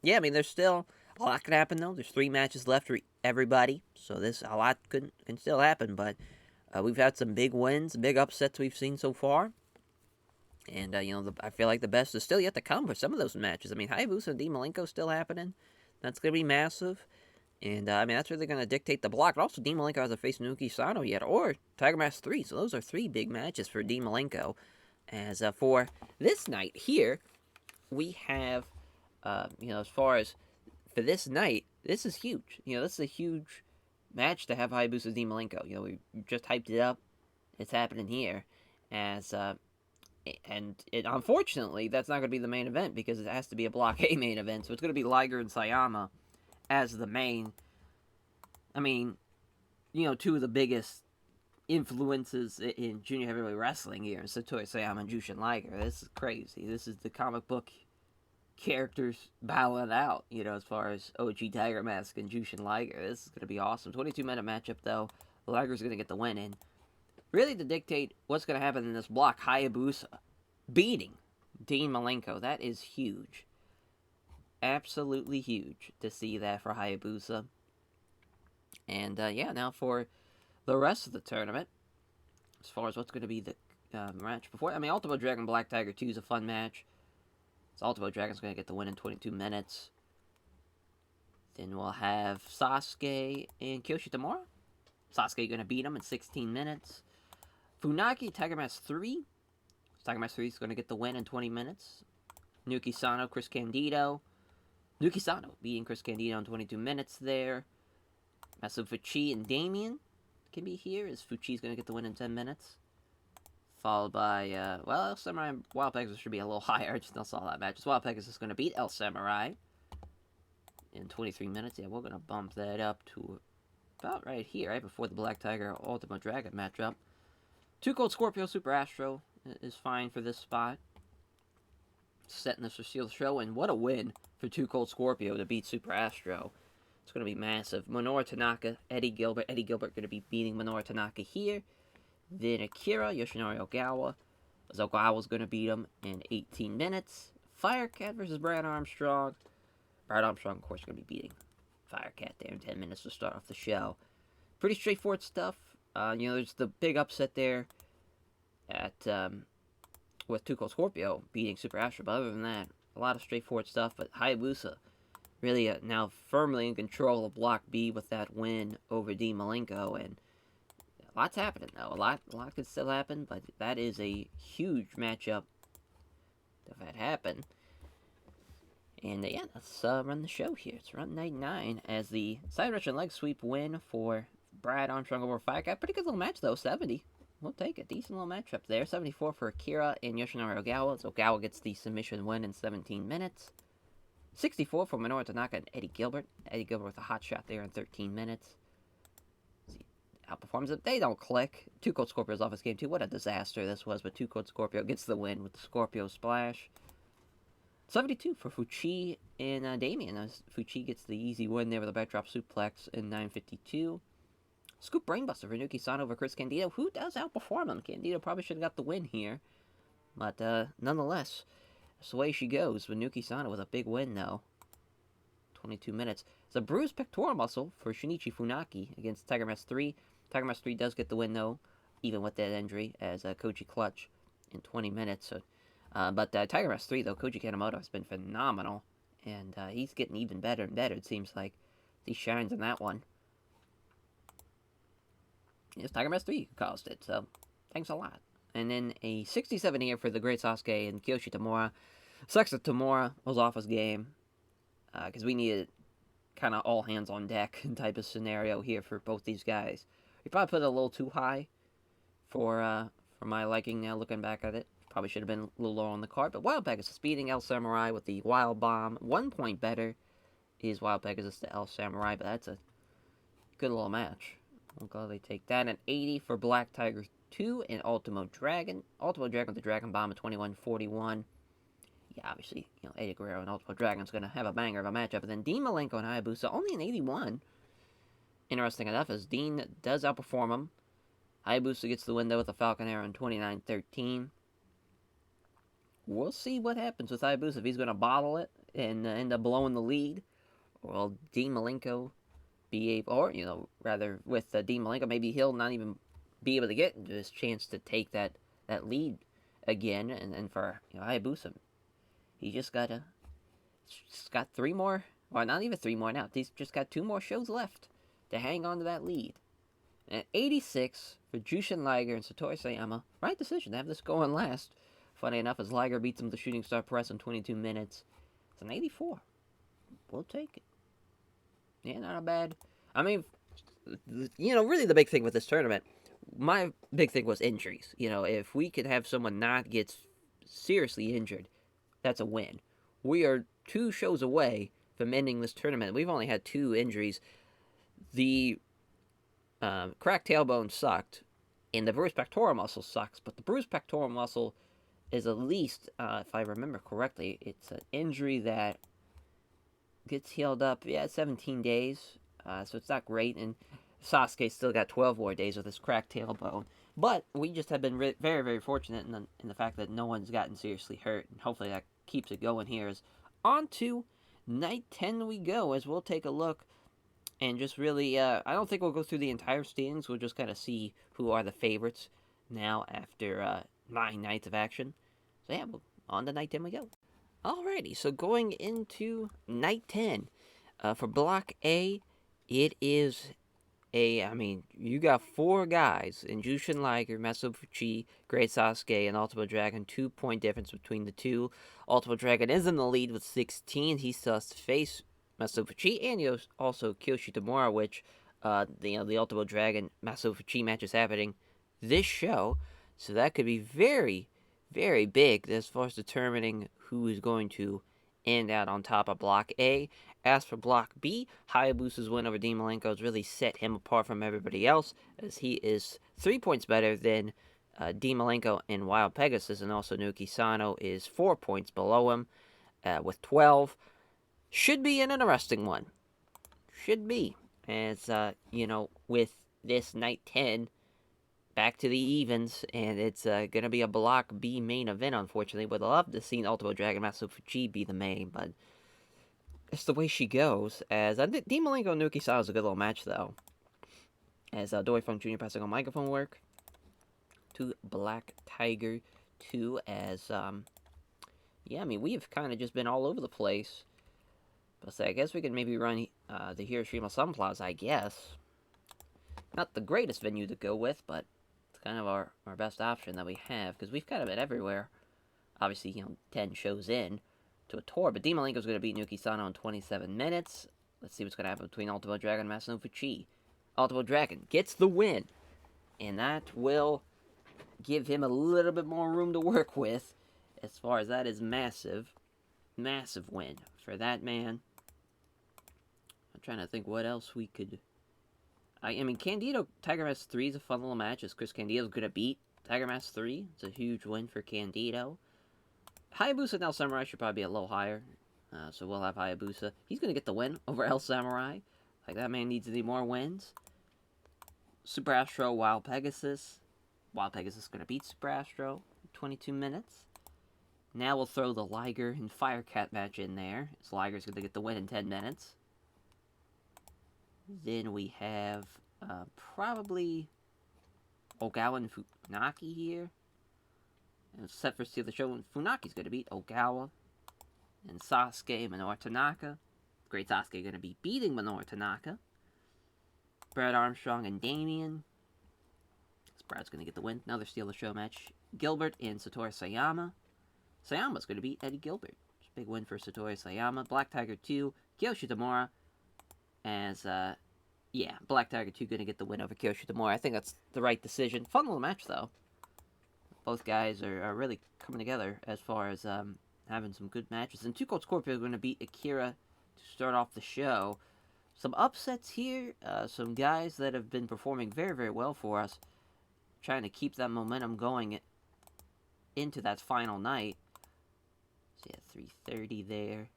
Yeah, I mean, there's still a lot can happen, though. There's 3 matches left for everybody, so a lot can still happen, but we've had some big wins, big upsets we've seen so far. And, you know, I feel like the best is still yet to come for some of those matches. I mean, Hayabusa and Dean Malenko still happening. That's going to be massive. And, I mean, that's really going to dictate the block. But also, Dean Malenko hasn't faced Yuki Sano yet, or Tiger Mask 3. So those are 3 big matches for Dean Malenko. As for this night here, we have, you know, as far as for this night, this is huge. You know, this is a huge match to have Hayabusa Dean Malenko. You know, we just hyped it up. It's happening here. As, and unfortunately, that's not going to be the main event because it has to be a Block A main event. So it's going to be Liger and Sayama as the main. I mean, you know, 2 of the biggest influences in junior heavyweight wrestling here, Satoru Sayama and Jushin Liger. This is crazy. This is the comic book characters battling out, you know, as far as OG Tiger Mask and Jushin Liger. This is going to be awesome. 22-minute matchup, though. Liger's going to get the win in. Really to dictate what's going to happen in this block, Hayabusa beating Dean Malenko. That is huge. Absolutely huge to see that for Hayabusa. And, yeah, now for the rest of the tournament, as far as what's going to be the match before. I mean, Ultimo Dragon Black Tiger 2 is a fun match. So Ultimo Dragon's going to get the win in 22 minutes. Then we'll have Sasuke and Kiyoshi Tamura. Sasuke going to beat him in 16 minutes. Funaki, Tiger Mask 3. Tiger Mask 3 is going to get the win in 20 minutes. Yuki Sano, Chris Candido. Yuki Sano beating Chris Candido in 22 minutes there. Masato Fuchi and Damien can be here, as Fuchi's going to get the win in 10 minutes. Followed by, well, El Samurai and Wild Pegasus should be a little higher. I just not saw that match. Wild Pegasus is going to beat El Samurai in 23 minutes. Yeah, we're going to bump that up to about right here, right before the Black Tiger Ultimo Dragon matchup. 2 Cold Scorpio Super Astro is fine for this spot. Setting this for Seal Show, and what a win for 2 Cold Scorpio to beat Super Astro. It's going to be massive. Minoru Tanaka, Eddie Gilbert. Eddie Gilbert going to be beating Minoru Tanaka here. Then Akira, Yoshinari Ogawa. Ogawa's going to beat him in 18 minutes. Firecat versus Brad Armstrong. Brad Armstrong, of course, going to be beating Firecat there in 10 minutes to start off the show. Pretty straightforward stuff. You know, there's the big upset there at with 2 Cold Scorpio beating Super Astro. But other than that, a lot of straightforward stuff. But Hayabusa really now firmly in control of Block B with that win over Dean Malenko. And lots happening, though. A lot could still happen, but that is a huge matchup if that happened. And yeah, let's run the show here. It's run night 9 as the side Russian leg sweep win for Brad Armstrong over Firecap. Pretty good little match though, 70. We'll take a decent little matchup there. 74 for Akira and Yoshinari Ogawa. So Ogawa gets the submission win in 17 minutes. 64 for Minoru Tanaka and Eddie Gilbert. Eddie Gilbert with a hot shot there in 13 minutes. See, outperforms it. They don't click. Two Cold Scorpio's off his game too. What a disaster this was, but Two Cold Scorpio gets the win with the Scorpio Splash. 72 for Fuchi and Damien, as Fuchi gets the easy win there with a backdrop suplex in 9:52. Scoop Brainbuster for Nuki Sano over Chris Candido, who does outperform him. Candido probably should have got the win here, but nonetheless, that's the way she goes with Nuki Sano with a big win, though. 22 minutes. It's a bruised pectoral muscle for Shinichi Funaki against Tiger Mask 3. Tiger Mask 3 does get the win, though, even with that injury, as Koji Clutch in 20 minutes. So but Tiger Mask 3, though, Koji Kanemoto has been phenomenal. And he's getting even better and better, it seems like. He shines in that one. It's Tiger Mask 3 who caused it, so thanks a lot. And then a 67 here for the Great Sasuke and Kiyoshi Tamura. Sucks that Tamura was off his game, because we needed kind of all hands on deck type of scenario here for both these guys. We probably put it a little too high for my liking now, looking back at it. Probably should have been a little low on the card, but Wild Pegasus beating El Samurai with the Wild Bomb. 1 point better is Wild Pegasus to El Samurai, but that's a good little match. We'll gladly take that. An 80 for Black Tiger 2 and Ultimo Dragon. Ultimo Dragon with the Dragon Bomb at 21:41. Yeah, obviously, Eddie Guerrero and Ultimo Dragon's going to have a banger of a matchup. And then Dean Malenko and Hayabusa, only an 81. Interesting enough, as Dean does outperform him. Hayabusa gets the win, though, with the Falcon Arrow in 29:13. We'll see what happens with Hayabusa, if he's going to bottle it and end up blowing the lead. Or will Dean Malenko be able, or, rather with Dean Malenko, maybe he'll not even be able to get his chance to take that lead again. And for Hayabusa, he just got 3 more, or not even 3 more now. He's just got 2 more shows left to hang on to that lead. And 86 for Jushin Liger and Satoshi Sayama. Right decision to have this going last. Funny enough, as Liger beats him with the Shooting Star Press in 22 minutes. It's an 84. We'll take it. Yeah, not bad. I mean, really the big thing with this tournament, my big thing was injuries. If we could have someone not get seriously injured, that's a win. We are 2 shows away from ending this tournament. We've only had 2 injuries. The cracked tailbone sucked, and the bruised pectoral muscle sucks, but the bruised pectoral muscle is at least, if I remember correctly, it's an injury that gets healed up, 17 days, so it's not great, and Sasuke still got 12 more days with his cracked tailbone, but we just have been very, very fortunate in the fact that no one's gotten seriously hurt, and hopefully that keeps it going here. On to night 10 we go, as we'll take a look, and just really, I don't think we'll go through the entire standings, we'll just kind of see who are the favorites now after 9 nights of action. So yeah, on to night 10 we go. Alrighty, so going into night 10, for Block A, it is you got 4 guys in Jushin Liger, Masato Fuchi, Great Sasuke, and Ultimo Dragon. 2 point difference between the two. Ultimo Dragon is in the lead with 16. He still has to face Masato Fuchi, and also Kiyoshi Tamura, which, the Ultimo Dragon Masato Fuchi match is happening this show. So that could be very, very big as far as determining who is going to end out on top of Block A. As for Block B, Hayabusa's win over Dean Malenko has really set him apart from everybody else, as he is 3 points better than Dean Malenko and Wild Pegasus, and also Nuki Sano is 4 points below him with 12. Should be an interesting one. Should be. As, with this night 10, back to the evens, and it's going to be a Block B main event, unfortunately. Would love to see Ultimo Dragon Masato Fuchi be the main, but it's the way she goes. As Dean Malenko and Nuki Sano is a good little match, though. As Doi Funk Jr. passing on microphone work to Black Tiger 2, as, we've kind of just been all over the place. But I guess we could maybe run the Hiroshima Sun Plaza, I guess. Not the greatest venue to go with, but it's kind of our best option that we have, because we've kind of been everywhere. Obviously, 10 shows in to a tour. But Dean Malenko's going to beat Naoki Sano in 27 minutes. Let's see what's going to happen between Ultimo Dragon and Masanobu Chi. Ultimo Dragon gets the win. And that will give him a little bit more room to work with. As far as that is massive. Massive win for that man. I'm trying to think what else we could... I mean, Candido, Tiger Mask 3 is a fun little match, as Chris Candido's going to beat Tiger Mask 3. It's a huge win for Candido. Hayabusa and El Samurai should probably be a little higher. So we'll have Hayabusa. He's going to get the win over El Samurai. Like, that man needs any more wins. Super Astro, Wild Pegasus. Wild Pegasus going to beat Super Astro in 22 minutes. Now we'll throw the Liger and Firecat match in there. So Liger's going to get the win in 10 minutes. Then we have probably Ogawa and Funaki here. And set for Steal the Show. Funaki's going to beat Ogawa. And Sasuke, Minoru Tanaka. Great Sasuke going to be beating Minoru Tanaka. Brad Armstrong and Damien. Brad's going to get the win. Another Steal the Show match. Gilbert and Satoru Sayama. Sayama's going to beat Eddie Gilbert. Big win for Satoru Sayama. Black Tiger 2. Kiyoshi Tamura. As, Black Tiger 2 going to get the win over Kiyoshi Tamura. I think that's the right decision. Fun little match, though. Both guys are really coming together as far as having some good matches. And Two Cold Scorpio are going to beat Akira to start off the show. Some upsets here. Some guys that have been performing very, very well for us. Trying to keep that momentum going into that final night. So yeah, 3:30 there.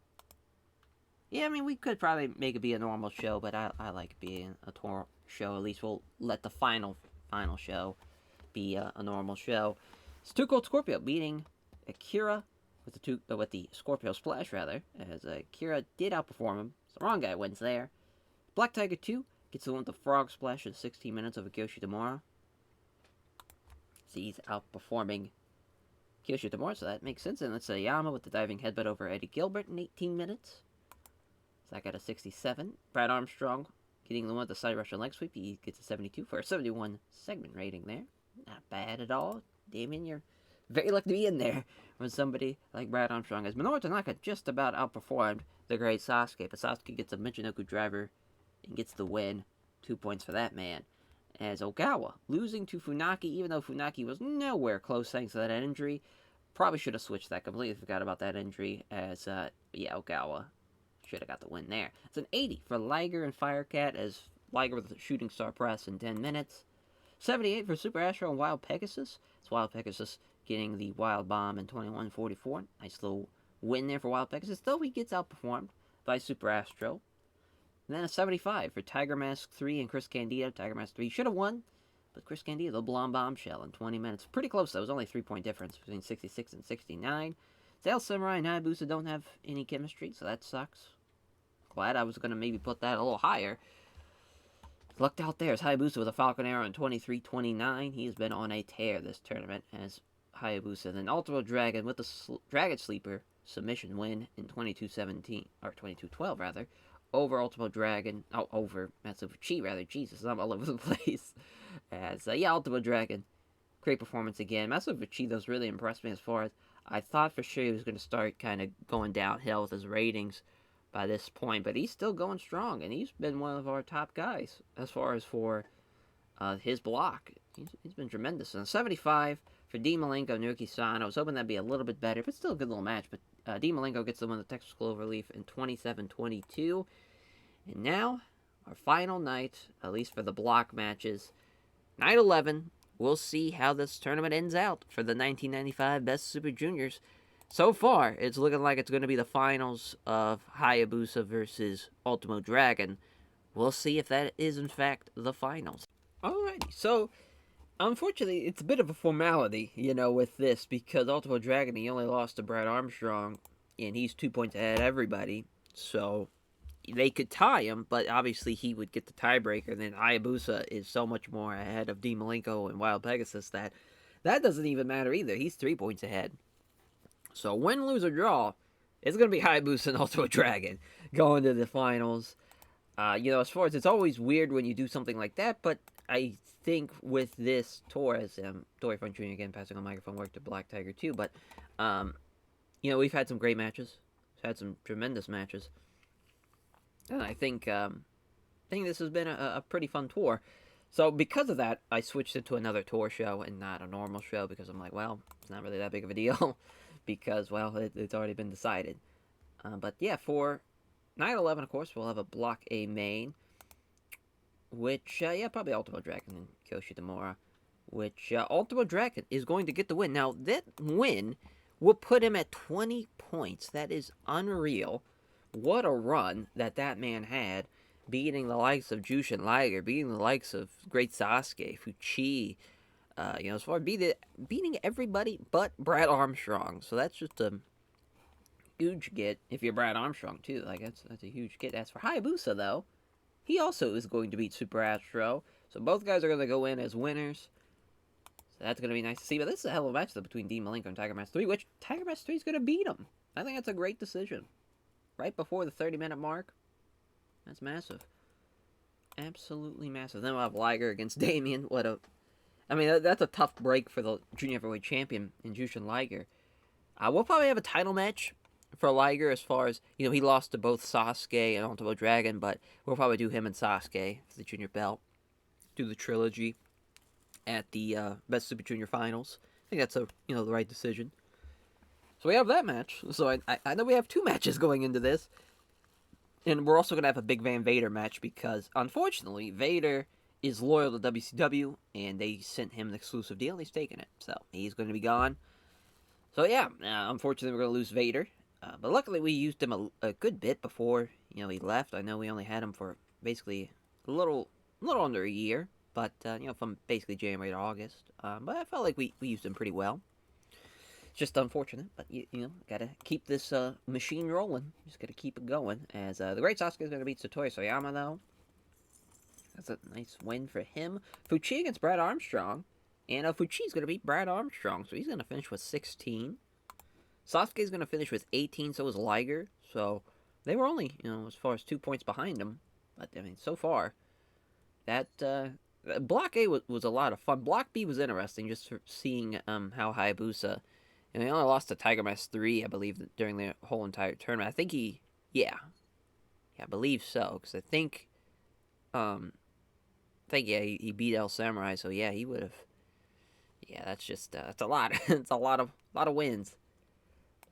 Yeah, I mean, we could probably make it be a normal show, but I like it being a tour show. At least we'll let the final show be a normal show. It's Two Cold Scorpio beating Akira with the Scorpio Splash, rather, as Akira did outperform him. So the wrong guy wins there. Black Tiger 2 gets the one with the Frog Splash in 16 minutes over Kiyoshi Tamura. So he's outperforming Kiyoshi Tamura, so that makes sense. And that's Yama with the diving headbutt over Eddie Gilbert in 18 minutes. So that got a 67. Brad Armstrong getting the one with the side Russian leg sweep. He gets a 72 for a 71 segment rating there. Not bad at all. Damien, you're very lucky to be in there when somebody like Brad Armstrong has. Minoru Tanaka just about outperformed the great Sasuke, but Sasuke gets a Michinoku driver and gets the win. 2 points for that man. As Ogawa losing to Funaki, even though Funaki was nowhere close thanks to that injury. Probably should have switched that. Completely forgot about that injury. As, Ogawa should have got the win there. It's an 80 for Liger and Firecat, as Liger with the Shooting Star Press in 10 minutes. 78 for Super Astro and Wild Pegasus. It's Wild Pegasus getting the Wild Bomb in 21:44. Nice little win there for Wild Pegasus, though he gets outperformed by Super Astro. And then a 75 for Tiger Mask 3 and Chris Candido. Tiger Mask 3 should have won, but Chris Candido, the Blonde Bombshell in 20 minutes. Pretty close, though. It was only a 3-point difference between 66 and 69. El Samurai and Hayabusa don't have any chemistry, so that sucks. Glad I was going to maybe put that a little higher. Lucked out there as Hayabusa with a Falcon Arrow in 23:29. He has been on a tear this tournament as Hayabusa. Then Ultimo Dragon with the Dragon Sleeper submission win in 22:17, or 22:12 rather. Over Ultimo Dragon, over Masanobu Chi, rather. Jesus, I'm all over the place. As, Ultimo Dragon, great performance again. Masanobu Chi, though, really impressed me as far as I thought for sure he was going to start kind of going downhill with his ratings by this point, but he's still going strong, and he's been one of our top guys as far as for his block. He's been tremendous. And 75 for Dean Malenko, Naoki Sano. I was hoping that'd be a little bit better, but still a good little match. But Dean Malenko gets the win with the Texas Cloverleaf in 27:22. And now, our final night, at least for the block matches. Night 11, we'll see how this tournament ends out for the 1995 Best Super Juniors. So far, it's looking like it's going to be the finals of Hayabusa versus Ultimo Dragon. We'll see if that is, in fact, the finals. Alrighty, so, unfortunately, it's a bit of a formality, with this, because Ultimo Dragon, he only lost to Brad Armstrong, and he's 2 points ahead of everybody, so they could tie him, but obviously he would get the tiebreaker. Then Hayabusa is so much more ahead of Dean Malenko and Wild Pegasus that doesn't even matter either. He's 3 points ahead. So win, lose, or draw, it's going to be Hayabusa and Ultimo Dragon going to the finals. As far as it's always weird when you do something like that, but I think with this tour, as Dory Funk Jr. again passing on microphone work to Black Tiger 2, but um, we've had some great matches. We've had some tremendous matches. And I think this has been a pretty fun tour. So because of that, I switched it to another tour show and not a normal show because I'm like, well, it's not really that big of a deal because, well, it's already been decided. But yeah, for night 11, of course, we'll have a Block A main, which, probably Ultimo Dragon and Kyoshi Demora, which Ultimo Dragon is going to get the win. Now, that win will put him at 20 points. That is unreal. What a run that man had, beating the likes of Jushin Liger, beating the likes of Great Sasuke, Fuchi, as far as beating everybody but Brad Armstrong. So that's just a huge get if you're Brad Armstrong, too. Like, that's a huge get. As for Hayabusa, though, he also is going to beat Super Astro. So both guys are going to go in as winners. So that's going to be nice to see. But this is a hell of a match, though, between Dean Malenko and Tiger Mask 3, which Tiger Mask 3 is going to beat him. I think that's a great decision. Right before the 30-minute mark. That's massive. Absolutely massive. Then we'll have Liger against Damien. That's a tough break for the junior heavyweight champion in Jushin Liger. We'll probably have a title match for Liger as far as, he lost to both Sasuke and Ultimo Dragon, but we'll probably do him and Sasuke for the junior belt. Do the trilogy at the Best Super Junior Finals. I think that's the right decision. So we have that match. So I know we have two matches going into this. And we're also going to have a Big Van Vader match because, unfortunately, Vader is loyal to WCW, and they sent him an exclusive deal, and he's taking it. So he's going to be gone. So yeah, unfortunately, we're going to lose Vader. But luckily, we used him a good bit before he left. I know we only had him for basically a little under a year, but from basically January to August. But I felt like we used him pretty well. Just unfortunate, but gotta keep this machine rolling. Just gotta keep it going. As the Great Sasuke is gonna beat Satoru Soyama, though. That's a nice win for him. Fuchi against Brad Armstrong, and Fuchi's gonna beat Brad Armstrong, so he's gonna finish with 16. Sasuke's gonna finish with 18. So is Liger. So they were only as far as 2 points behind him. But so far that Block A was a lot of fun. Block B was interesting, just for seeing how Hayabusa. And he only lost to Tiger Mask 3, I believe, during the whole entire tournament. I think I believe so. Because I think, he beat El Samurai. So, yeah, he would have. Yeah, that's just, that's a lot. It's a lot of wins.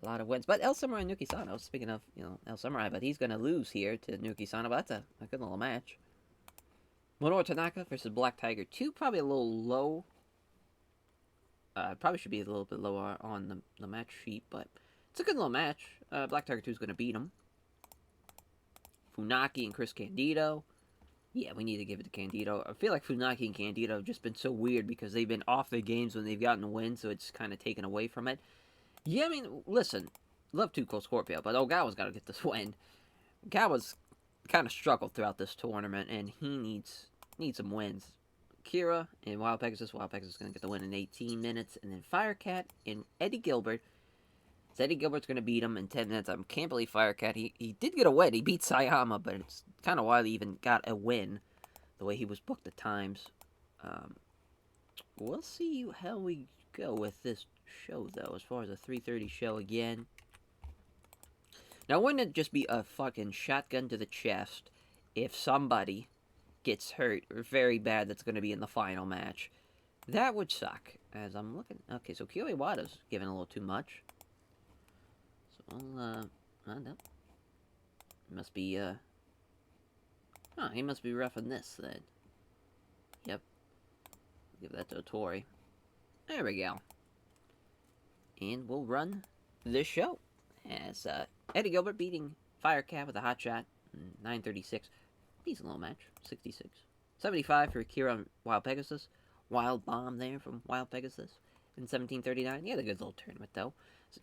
A lot of wins. But El Samurai and Nuki Sano, speaking of, El Samurai, but he's going to lose here to Nuki Sano. But that's a good little match. Minoru Tanaka versus Black Tiger 2, probably a little low. Probably should be a little bit lower on the match sheet, but it's a good little match. Black Tiger 2 is going to beat him. Funaki and Chris Candido. Yeah, we need to give it to Candido. I feel like Funaki and Candido have just been so weird because they've been off their games when they've gotten a win, so it's kind of taken away from it. Yeah, listen, love Too Cold Scorpio, but Ogawa's got to get this win. Ogawa's kind of struggled throughout this tournament, and he needs some wins. Kira and Wild Pegasus. Wild Pegasus is going to get the win in 18 minutes. And then Firecat and Eddie Gilbert. So Eddie Gilbert's going to beat him in 10 minutes. I can't believe Firecat. He did get a win. He beat Sayama, but it's kind of wild he even got a win the way he was booked at times. We'll see how we go with this show, though, as far as a 3:30 show again. Now, wouldn't it just be a fucking shotgun to the chest if somebody gets hurt or very bad that's going to be in the final match? That would suck. As I'm looking, okay, so Kyo Iwata's giving a little too much. So I don't know. Must be he must be roughing this then. Yep. Give that to Tori. There we go. And we'll run this show as Eddie Gilbert beating Firecat with a hot shot. 9:36. Decent little match. 66. 75 for Kira and Wild Pegasus. Wild Bomb there from Wild Pegasus in 17:39. He had a good little tournament, though.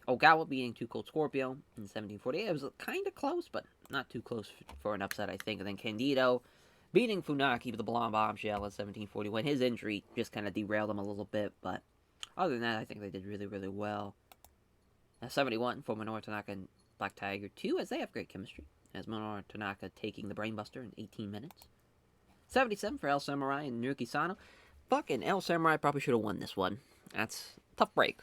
Ogawa beating Too Cold Scorpio in 17:48. It was kind of close, but not too close for an upset, I think. And then Candido beating Funaki with the Blonde Bombshell in 17:41. His injury just kind of derailed him a little bit, but other than that, I think they did really, really well. 71 for Minoru Tanaka and Black Tiger 2, as they have great chemistry. As Minoru Tanaka taking the Brainbuster in 18 minutes. 77 for El Samurai and Naruki Sano. Fucking El Samurai probably should have won this one. That's tough break.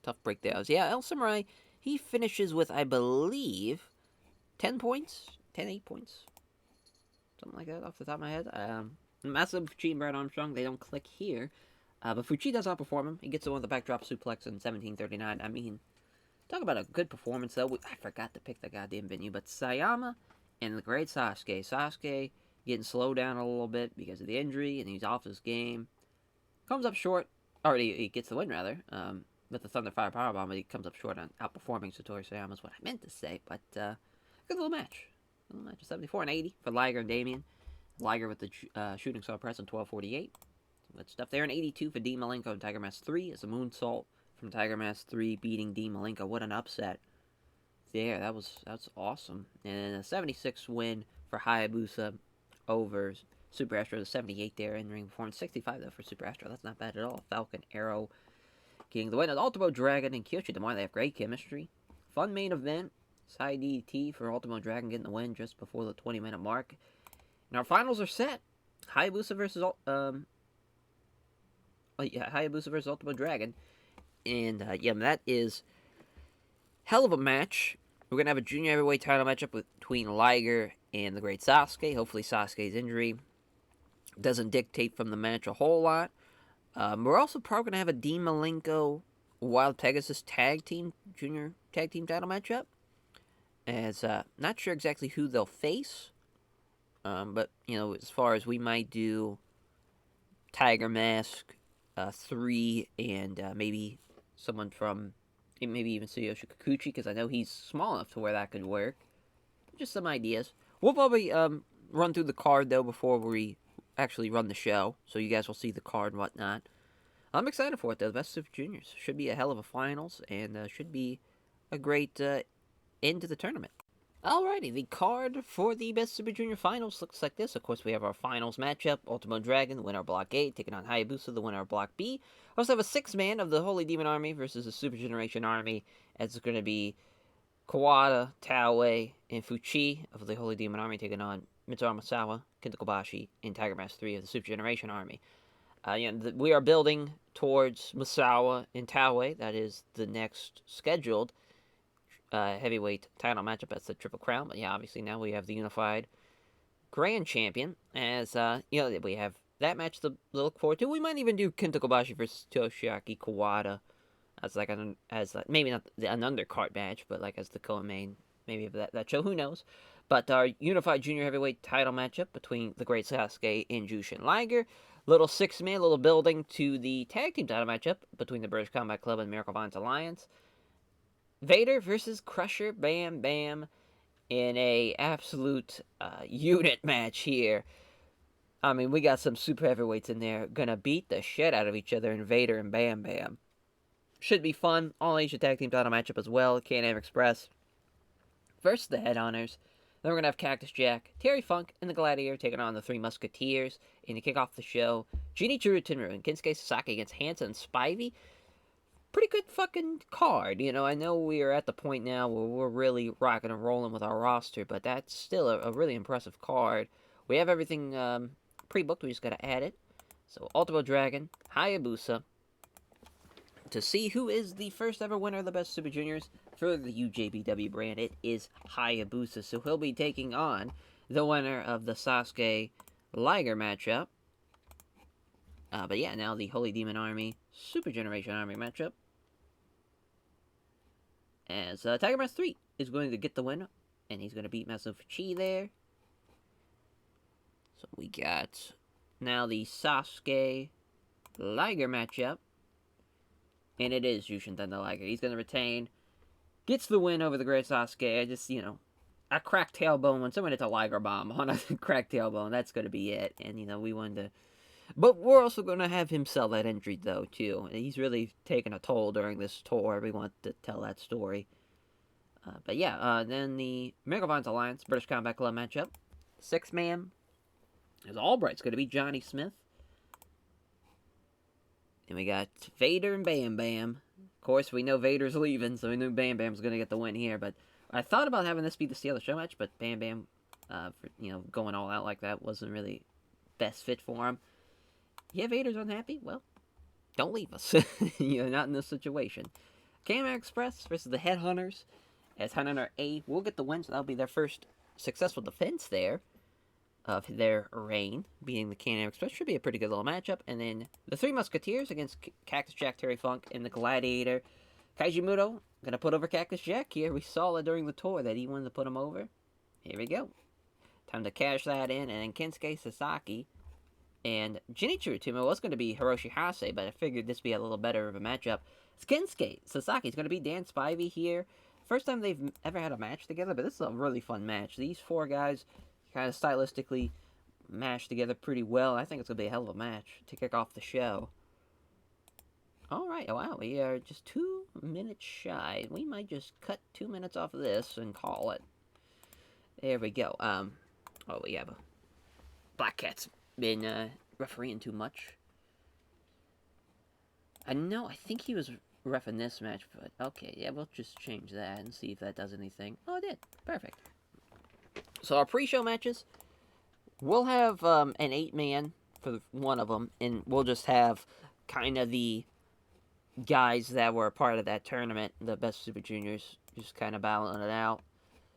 Tough break there. So yeah, El Samurai, he finishes with, I believe, 10 points? 10, 8 points? Something like that off the top of my head. Massive Fuchi and Brad Armstrong, they don't click here. But Fuchi does outperform him. He gets the one with the backdrop suplex in 17:39. I mean, talk about a good performance, though. I forgot to pick the goddamn venue. But Sayama and the great Sasuke. Sasuke getting slowed down a little bit because of the injury, and he's off his game. Comes up short. Or he gets the win, rather. With the Thunder Fire Powerbomb, but he comes up short on outperforming Satoru Sayama is what I meant to say. But, good little match. Good little match. 74 and 80 for Liger and Damien. Liger with the shooting star press in 12:48. Good stuff there. And 82 for Dean Malenko and Tiger Mask 3 as a moonsault from Tiger Mask 3 beating Dean Malenko. What an upset. There, that's awesome. And a 76 win for Hayabusa over Super Astro. The 78 there in ring performance. 65 though for Super Astro. That's not bad at all. Falcon Arrow getting the win. Ultimo Dragon and Kyoshi Demar. They have great chemistry. Fun main event. Side DT for Ultimo Dragon getting the win just before the 20-minute mark. And our finals are set. Hayabusa versus Hayabusa versus Ultimo Dragon. And yeah, that is hell of a match. We're going to have a junior heavyweight title matchup between Liger and the great Sasuke. Hopefully Sasuke's injury doesn't dictate from the match a whole lot. We're also probably going to have a Dean Malenko Wild Pegasus junior tag team title matchup. As not sure exactly who they'll face. But, as far as we might do Tiger Mask 3 and maybe someone from, maybe even Tsuyoshi Kikuchi, because I know he's small enough to where that could work. Just some ideas. We'll probably run through the card, though, before we actually run the show, so you guys will see the card and whatnot. I'm excited for it, though. The Best Super Juniors. Should be a hell of a finals, and should be a great end to the tournament. Alrighty, the card for the Best Super Junior Finals looks like this. Of course, we have our finals matchup. Ultimo Dragon, the winner of Block A, taking on Hayabusa, the winner of Block B. We also have a 6-man of the Holy Demon Army versus the Super Generation Army. As it's going to be Kawada, Taue, and Fuchi of the Holy Demon Army taking on Mitsuharu Misawa, Kenta Kobashi, and Tiger Mask 3 of the Super Generation Army. We are building towards Misawa and Taue. That is the next scheduled heavyweight title matchup. That's the Triple Crown. But yeah, obviously now we have the unified Grand Champion. As we have that match to look forward to. We might even do Kenta Kobashi versus Toshiaki Kawada as maybe not an undercard match, but like as the co-main maybe of that show. Who knows? But our unified junior heavyweight title matchup between the great Sasuke and Jushin Liger. Little 6-man, little building to the tag team title matchup between the British Combat Club and Miracle Vines Alliance. Vader versus Crusher Bam Bam in a absolute unit match here. I mean, we got some super heavyweights in there gonna beat the shit out of each other in Vader and Bam Bam. Should be fun. All Asia Tag Team title matchup as well. Can-Am Express versus the Head Hunters. Then we're gonna have Cactus Jack, Terry Funk, and the Gladiator taking on the Three Musketeers. And to kick off the show, Genichiro Tenryu and Kensuke Sasaki against Hansa and Spivey. Pretty good fucking card. I know we are at the point now where we're really rocking and rolling with our roster, but that's still a really impressive card. We have everything pre-booked, we just gotta add it. So, Ultimo Dragon, Hayabusa, to see who is the first ever winner of the Best Super Juniors for the UJBW brand. It is Hayabusa, so he'll be taking on the winner of the Sasuke Liger matchup. But yeah, now the Holy Demon Army, Super Generation Army matchup. As Tiger Mask 3 is going to get the win, and he's going to beat Masato Fuchi there. So we got now the Sasuke Liger matchup. And it is Jushin Thunder Liger. He's going to retain. Gets the win over the great Sasuke. I just, a cracked tailbone. When someone hits a Liger bomb on a cracked tailbone, that's going to be it. And, we wanted to. But we're also going to have him sell that injury, though, too. He's really taken a toll during this tour. We want to tell that story. But yeah, then the Miracle Vines Alliance British Combat Club matchup. 6-man. As Albright's going to be Johnny Smith. And we got Vader and Bam Bam. Of course, we know Vader's leaving, so we knew Bam Bam's going to get the win here. But I thought about having this be the Steal the Show match, but Bam Bam For, going all out like that wasn't really best fit for him. Yeah, Vader's unhappy. Well, don't leave us. Not in this situation. K-Man Express versus the Headhunters. As Headhunter A will get the win, so that'll be their first successful defense there of their reign, beating the Can-Am Express. Should be a pretty good little matchup. And then the Three Musketeers against Cactus Jack, Terry Funk, and the Gladiator. Kaiji Muto gonna put over Cactus Jack here. We saw it during the tour that he wanted to put him over. Here we go. Time to cash that in. And then Kensuke Sasaki and Jinichiro Tuma was going to be Hiroshi Hase, but I figured this would be a little better of a matchup. Kensuke Sasaki's going to be Dan Spivey here. First time they've ever had a match together, but this is a really fun match. These four guys kind of stylistically mashed together pretty well. I think it's going to be a hell of a match to kick off the show. Alright, wow, we are just 2 minutes shy. We might just cut 2 minutes off of this and call it. There we go. We have a Black Cat's been refereeing too much. I think he was reffing this match, but okay, yeah, we'll just change that and see if that does anything. Oh, it did. Perfect. So our pre-show matches, we'll have an 8-man for one of them, and we'll just have kind of the guys that were a part of that tournament, the best Super Juniors, just kind of battling it out.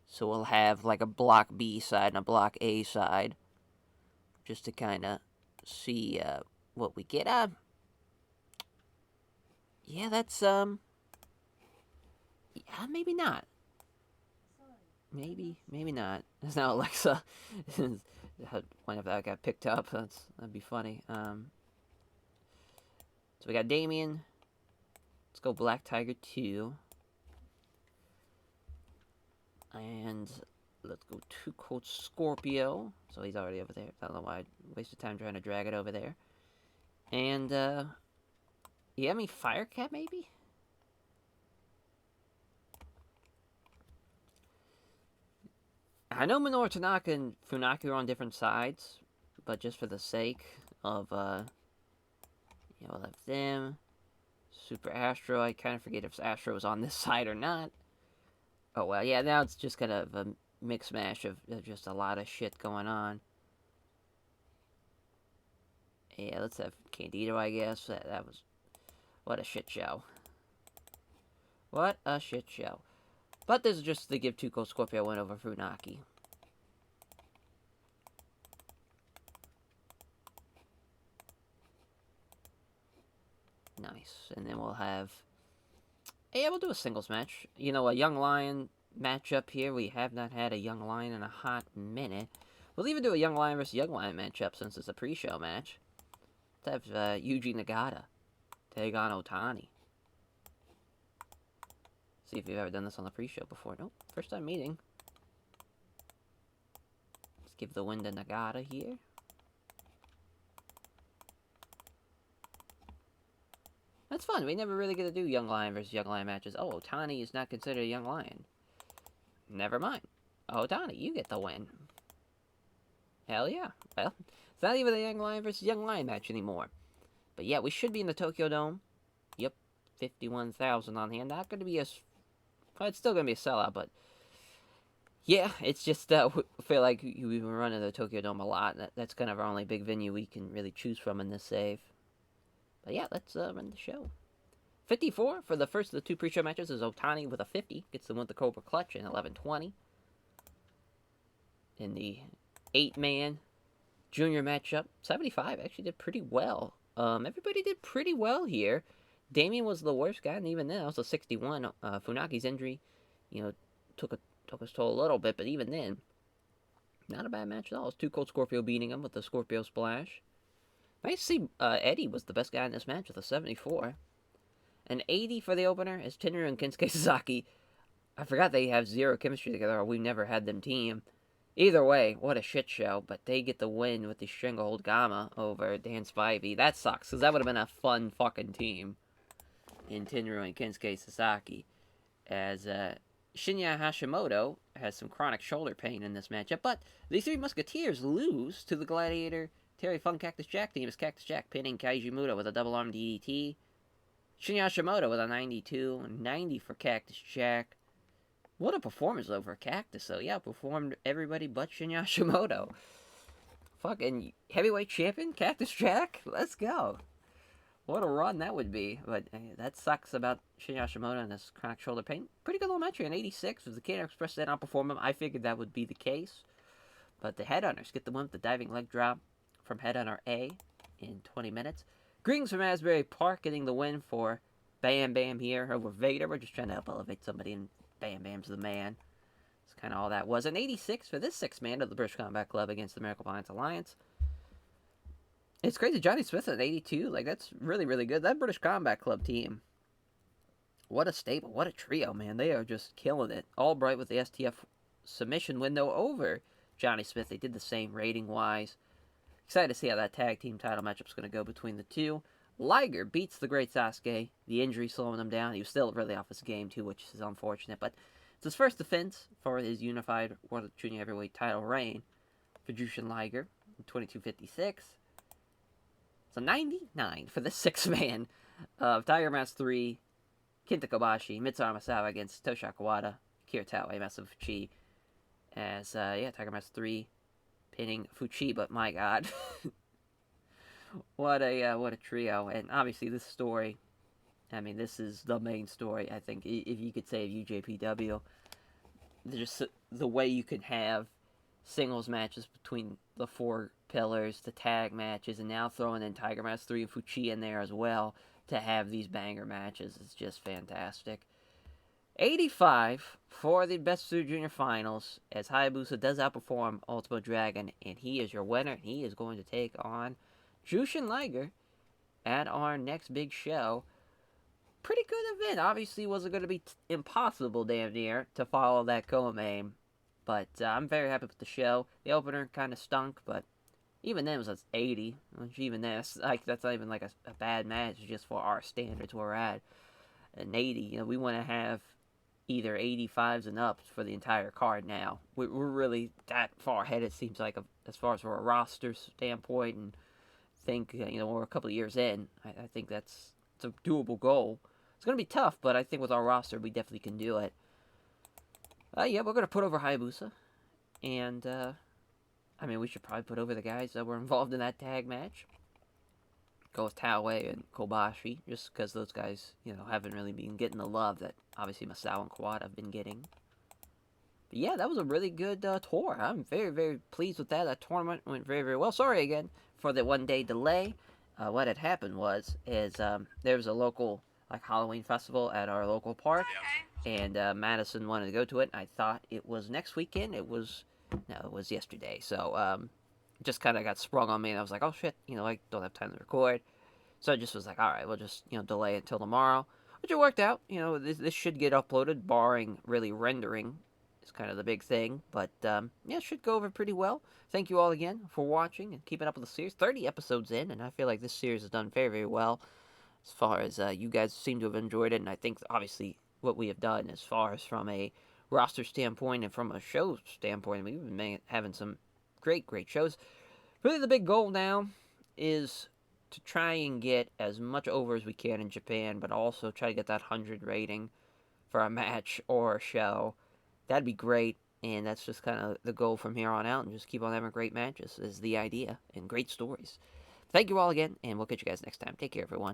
So we'll have like a Block B side and a Block A side, just to kind of see what we get. Yeah, that's maybe not. Maybe not. It's now Alexa. When if that got picked up, that'd be funny. So we got Damien. Let's go Black Tiger 2. And let's go Too Cold Scorpio. So he's already over there. I don't know why I wasted time trying to drag it over there. And, Firecat maybe? I know Minoru Tanaka and Funaki are on different sides, but just for the sake of, we'll have them. Super Astro, I kind of forget if Astro was on this side or not. Oh, well, yeah, now it's just kind of a mix mash of just a lot of shit going on. Yeah, let's have Candido, I guess. That was... What a shit show. What a shit show. But this is just to give Tuco Scorpio win over Funaki. Nice. And then we'll have... Yeah, we'll do a singles match. A Young Lion matchup here. We have not had a Young Lion in a hot minute. We'll even do a Young Lion versus Young Lion matchup since it's a pre-show match. Let's have Yuji Nagata take on Otani. See if you've ever done this on the pre-show before. Nope, first time meeting. Let's give the win to Nagata here. That's fun. We never really get to do Young Lion versus Young Lion matches. Oh, Otani is not considered a Young Lion. Never mind. Otani, you get the win. Hell yeah. Well, it's not even a Young Lion versus Young Lion match anymore. But yeah, we should be in the Tokyo Dome. Yep, 51,000 on hand. Not going to be as... Well, it's still going to be a sellout, but... Yeah, it's just, I feel like we've been running the Tokyo Dome a lot. That's kind of our only big venue we can really choose from in this save. But yeah, let's run the show. 54 for the first of the two pre-show matches is Otani with a 50. Gets the win with the Cobra Clutch in 11:20. In the 8-man junior matchup, 75 actually did pretty well. Everybody did pretty well here. Damien was the worst guy, and even then, also 61. Funaki's injury, took his toll a little bit, but even then, not a bad match at all. It was Too Cold Scorpio beating him with the Scorpio Splash. Nice to see Eddie was the best guy in this match with a 74. An 80 for the opener is Tenryu and Kensuke Sasaki. I forgot they have zero chemistry together, or we've never had them team. Either way, what a shit show, but they get the win with the Stranglehold Gamma over Dan Spivey. That sucks, because that would have been a fun fucking team in Tenryu and Kensuke Sasaki. As Shinya Hashimoto has some chronic shoulder pain in this matchup, but the Three Musketeers lose to the Gladiator Terry Funk Cactus Jack team as Cactus Jack pinning Kaiji Muto with a double arm DDT. Shinya Hashimoto with a 92, 90 for Cactus Jack. What a performance over Cactus, though. Yeah, performed everybody but Shinya Hashimoto. Fucking heavyweight champion, Cactus Jack? Let's go. What a run that would be. But that sucks about Shinya Hashimoto and his chronic shoulder pain. Pretty good little match here in 86. If the Canadian Express did not perform him, I figured that would be the case. But the Headhunters get the win with the diving leg drop from Headhunter A in 20 minutes. Greetings from Asbury Park getting the win for Bam Bam here over Vader. We're just trying to help elevate somebody, and Bam Bam's the man. That's kind of all that was. In 86 for this sixth man of the British Combat Club against the Miracle Alliance Alliance. It's crazy. Johnny Smith at 82. Like, that's really, really good. That British Combat Club team. What a stable. What a trio, man. They are just killing it. Albright with the STF submission window over Johnny Smith. They did the same rating-wise. Excited to see how that tag team title matchup's going to go between the two. Liger beats the great Sasuke. The injury slowing him down. He was still really off his game, too, which is unfortunate. But it's his first defense for his unified World Junior Heavyweight title reign for Jushin Liger in 22:56. So 99 for the sixth man of Tiger Mask 3, Kenta Kobashi, Mitsuharu Misawa against Tosha Kawada, Akira Taue, Masa Fuchi. As, Tiger Mask 3 pinning Fuchi, but my god. What a trio. And obviously this story, I mean, this is the main story, I think, if you could say, of UJPW. Just the way you could have singles matches between the four pillars, the tag matches, and now throwing in Tiger Mask 3 and Fuchi in there as well to have these banger matches is just fantastic. 85 for the Best Super Junior Finals, as Hayabusa does outperform Ultimo Dragon, and he is your winner. He is going to take on Jushin Liger at our next big show. Pretty good event. Obviously, wasn't going to be impossible, damn near, to follow that co-main. But I'm very happy with the show. The opener kind of stunk, but even then it was 80. Which even then, that's not even like a bad match, just for our standards where we're at. An 80, we want to have either 85s and up for the entire card now. We're really that far ahead, it seems like, as far as from a roster standpoint, and think, we're a couple of years in. I think it's a doable goal. It's going to be tough, but I think with our roster, we definitely can do it. We're going to put over Hayabusa. And, we should probably put over the guys that were involved in that tag match. Go with Taue and Kobashi, just because those guys, haven't really been getting the love that obviously Misawa and Kawada have been getting. But yeah, that was a really good tour. I'm very, very pleased with that. That tournament went very, very well. Sorry again for the one-day delay. What had happened was there was a local Halloween festival at our local park, and Madison wanted to go to it. I thought it was next weekend. It was yesterday. So just kind of got sprung on me, and I was like, oh shit, I don't have time to record. So I just was like, all right, we'll just delay it until tomorrow, which it worked out. This should get uploaded, barring really rendering. It's kind of the big thing, but it should go over pretty well. Thank you all again for watching and keeping up with the series. 30 episodes in, and I feel like this series has done very, very well. As far as you guys seem to have enjoyed it, and I think obviously what we have done as far as from a roster standpoint and from a show standpoint, we've been having some great, great shows. Really the big goal now is to try and get as much over as we can in Japan, but also try to get that 100 rating for a match or a show. That'd be great, and that's just kind of the goal from here on out, and just keep on having great matches is the idea, and great stories. Thank you all again, and we'll catch you guys next time. Take care, everyone.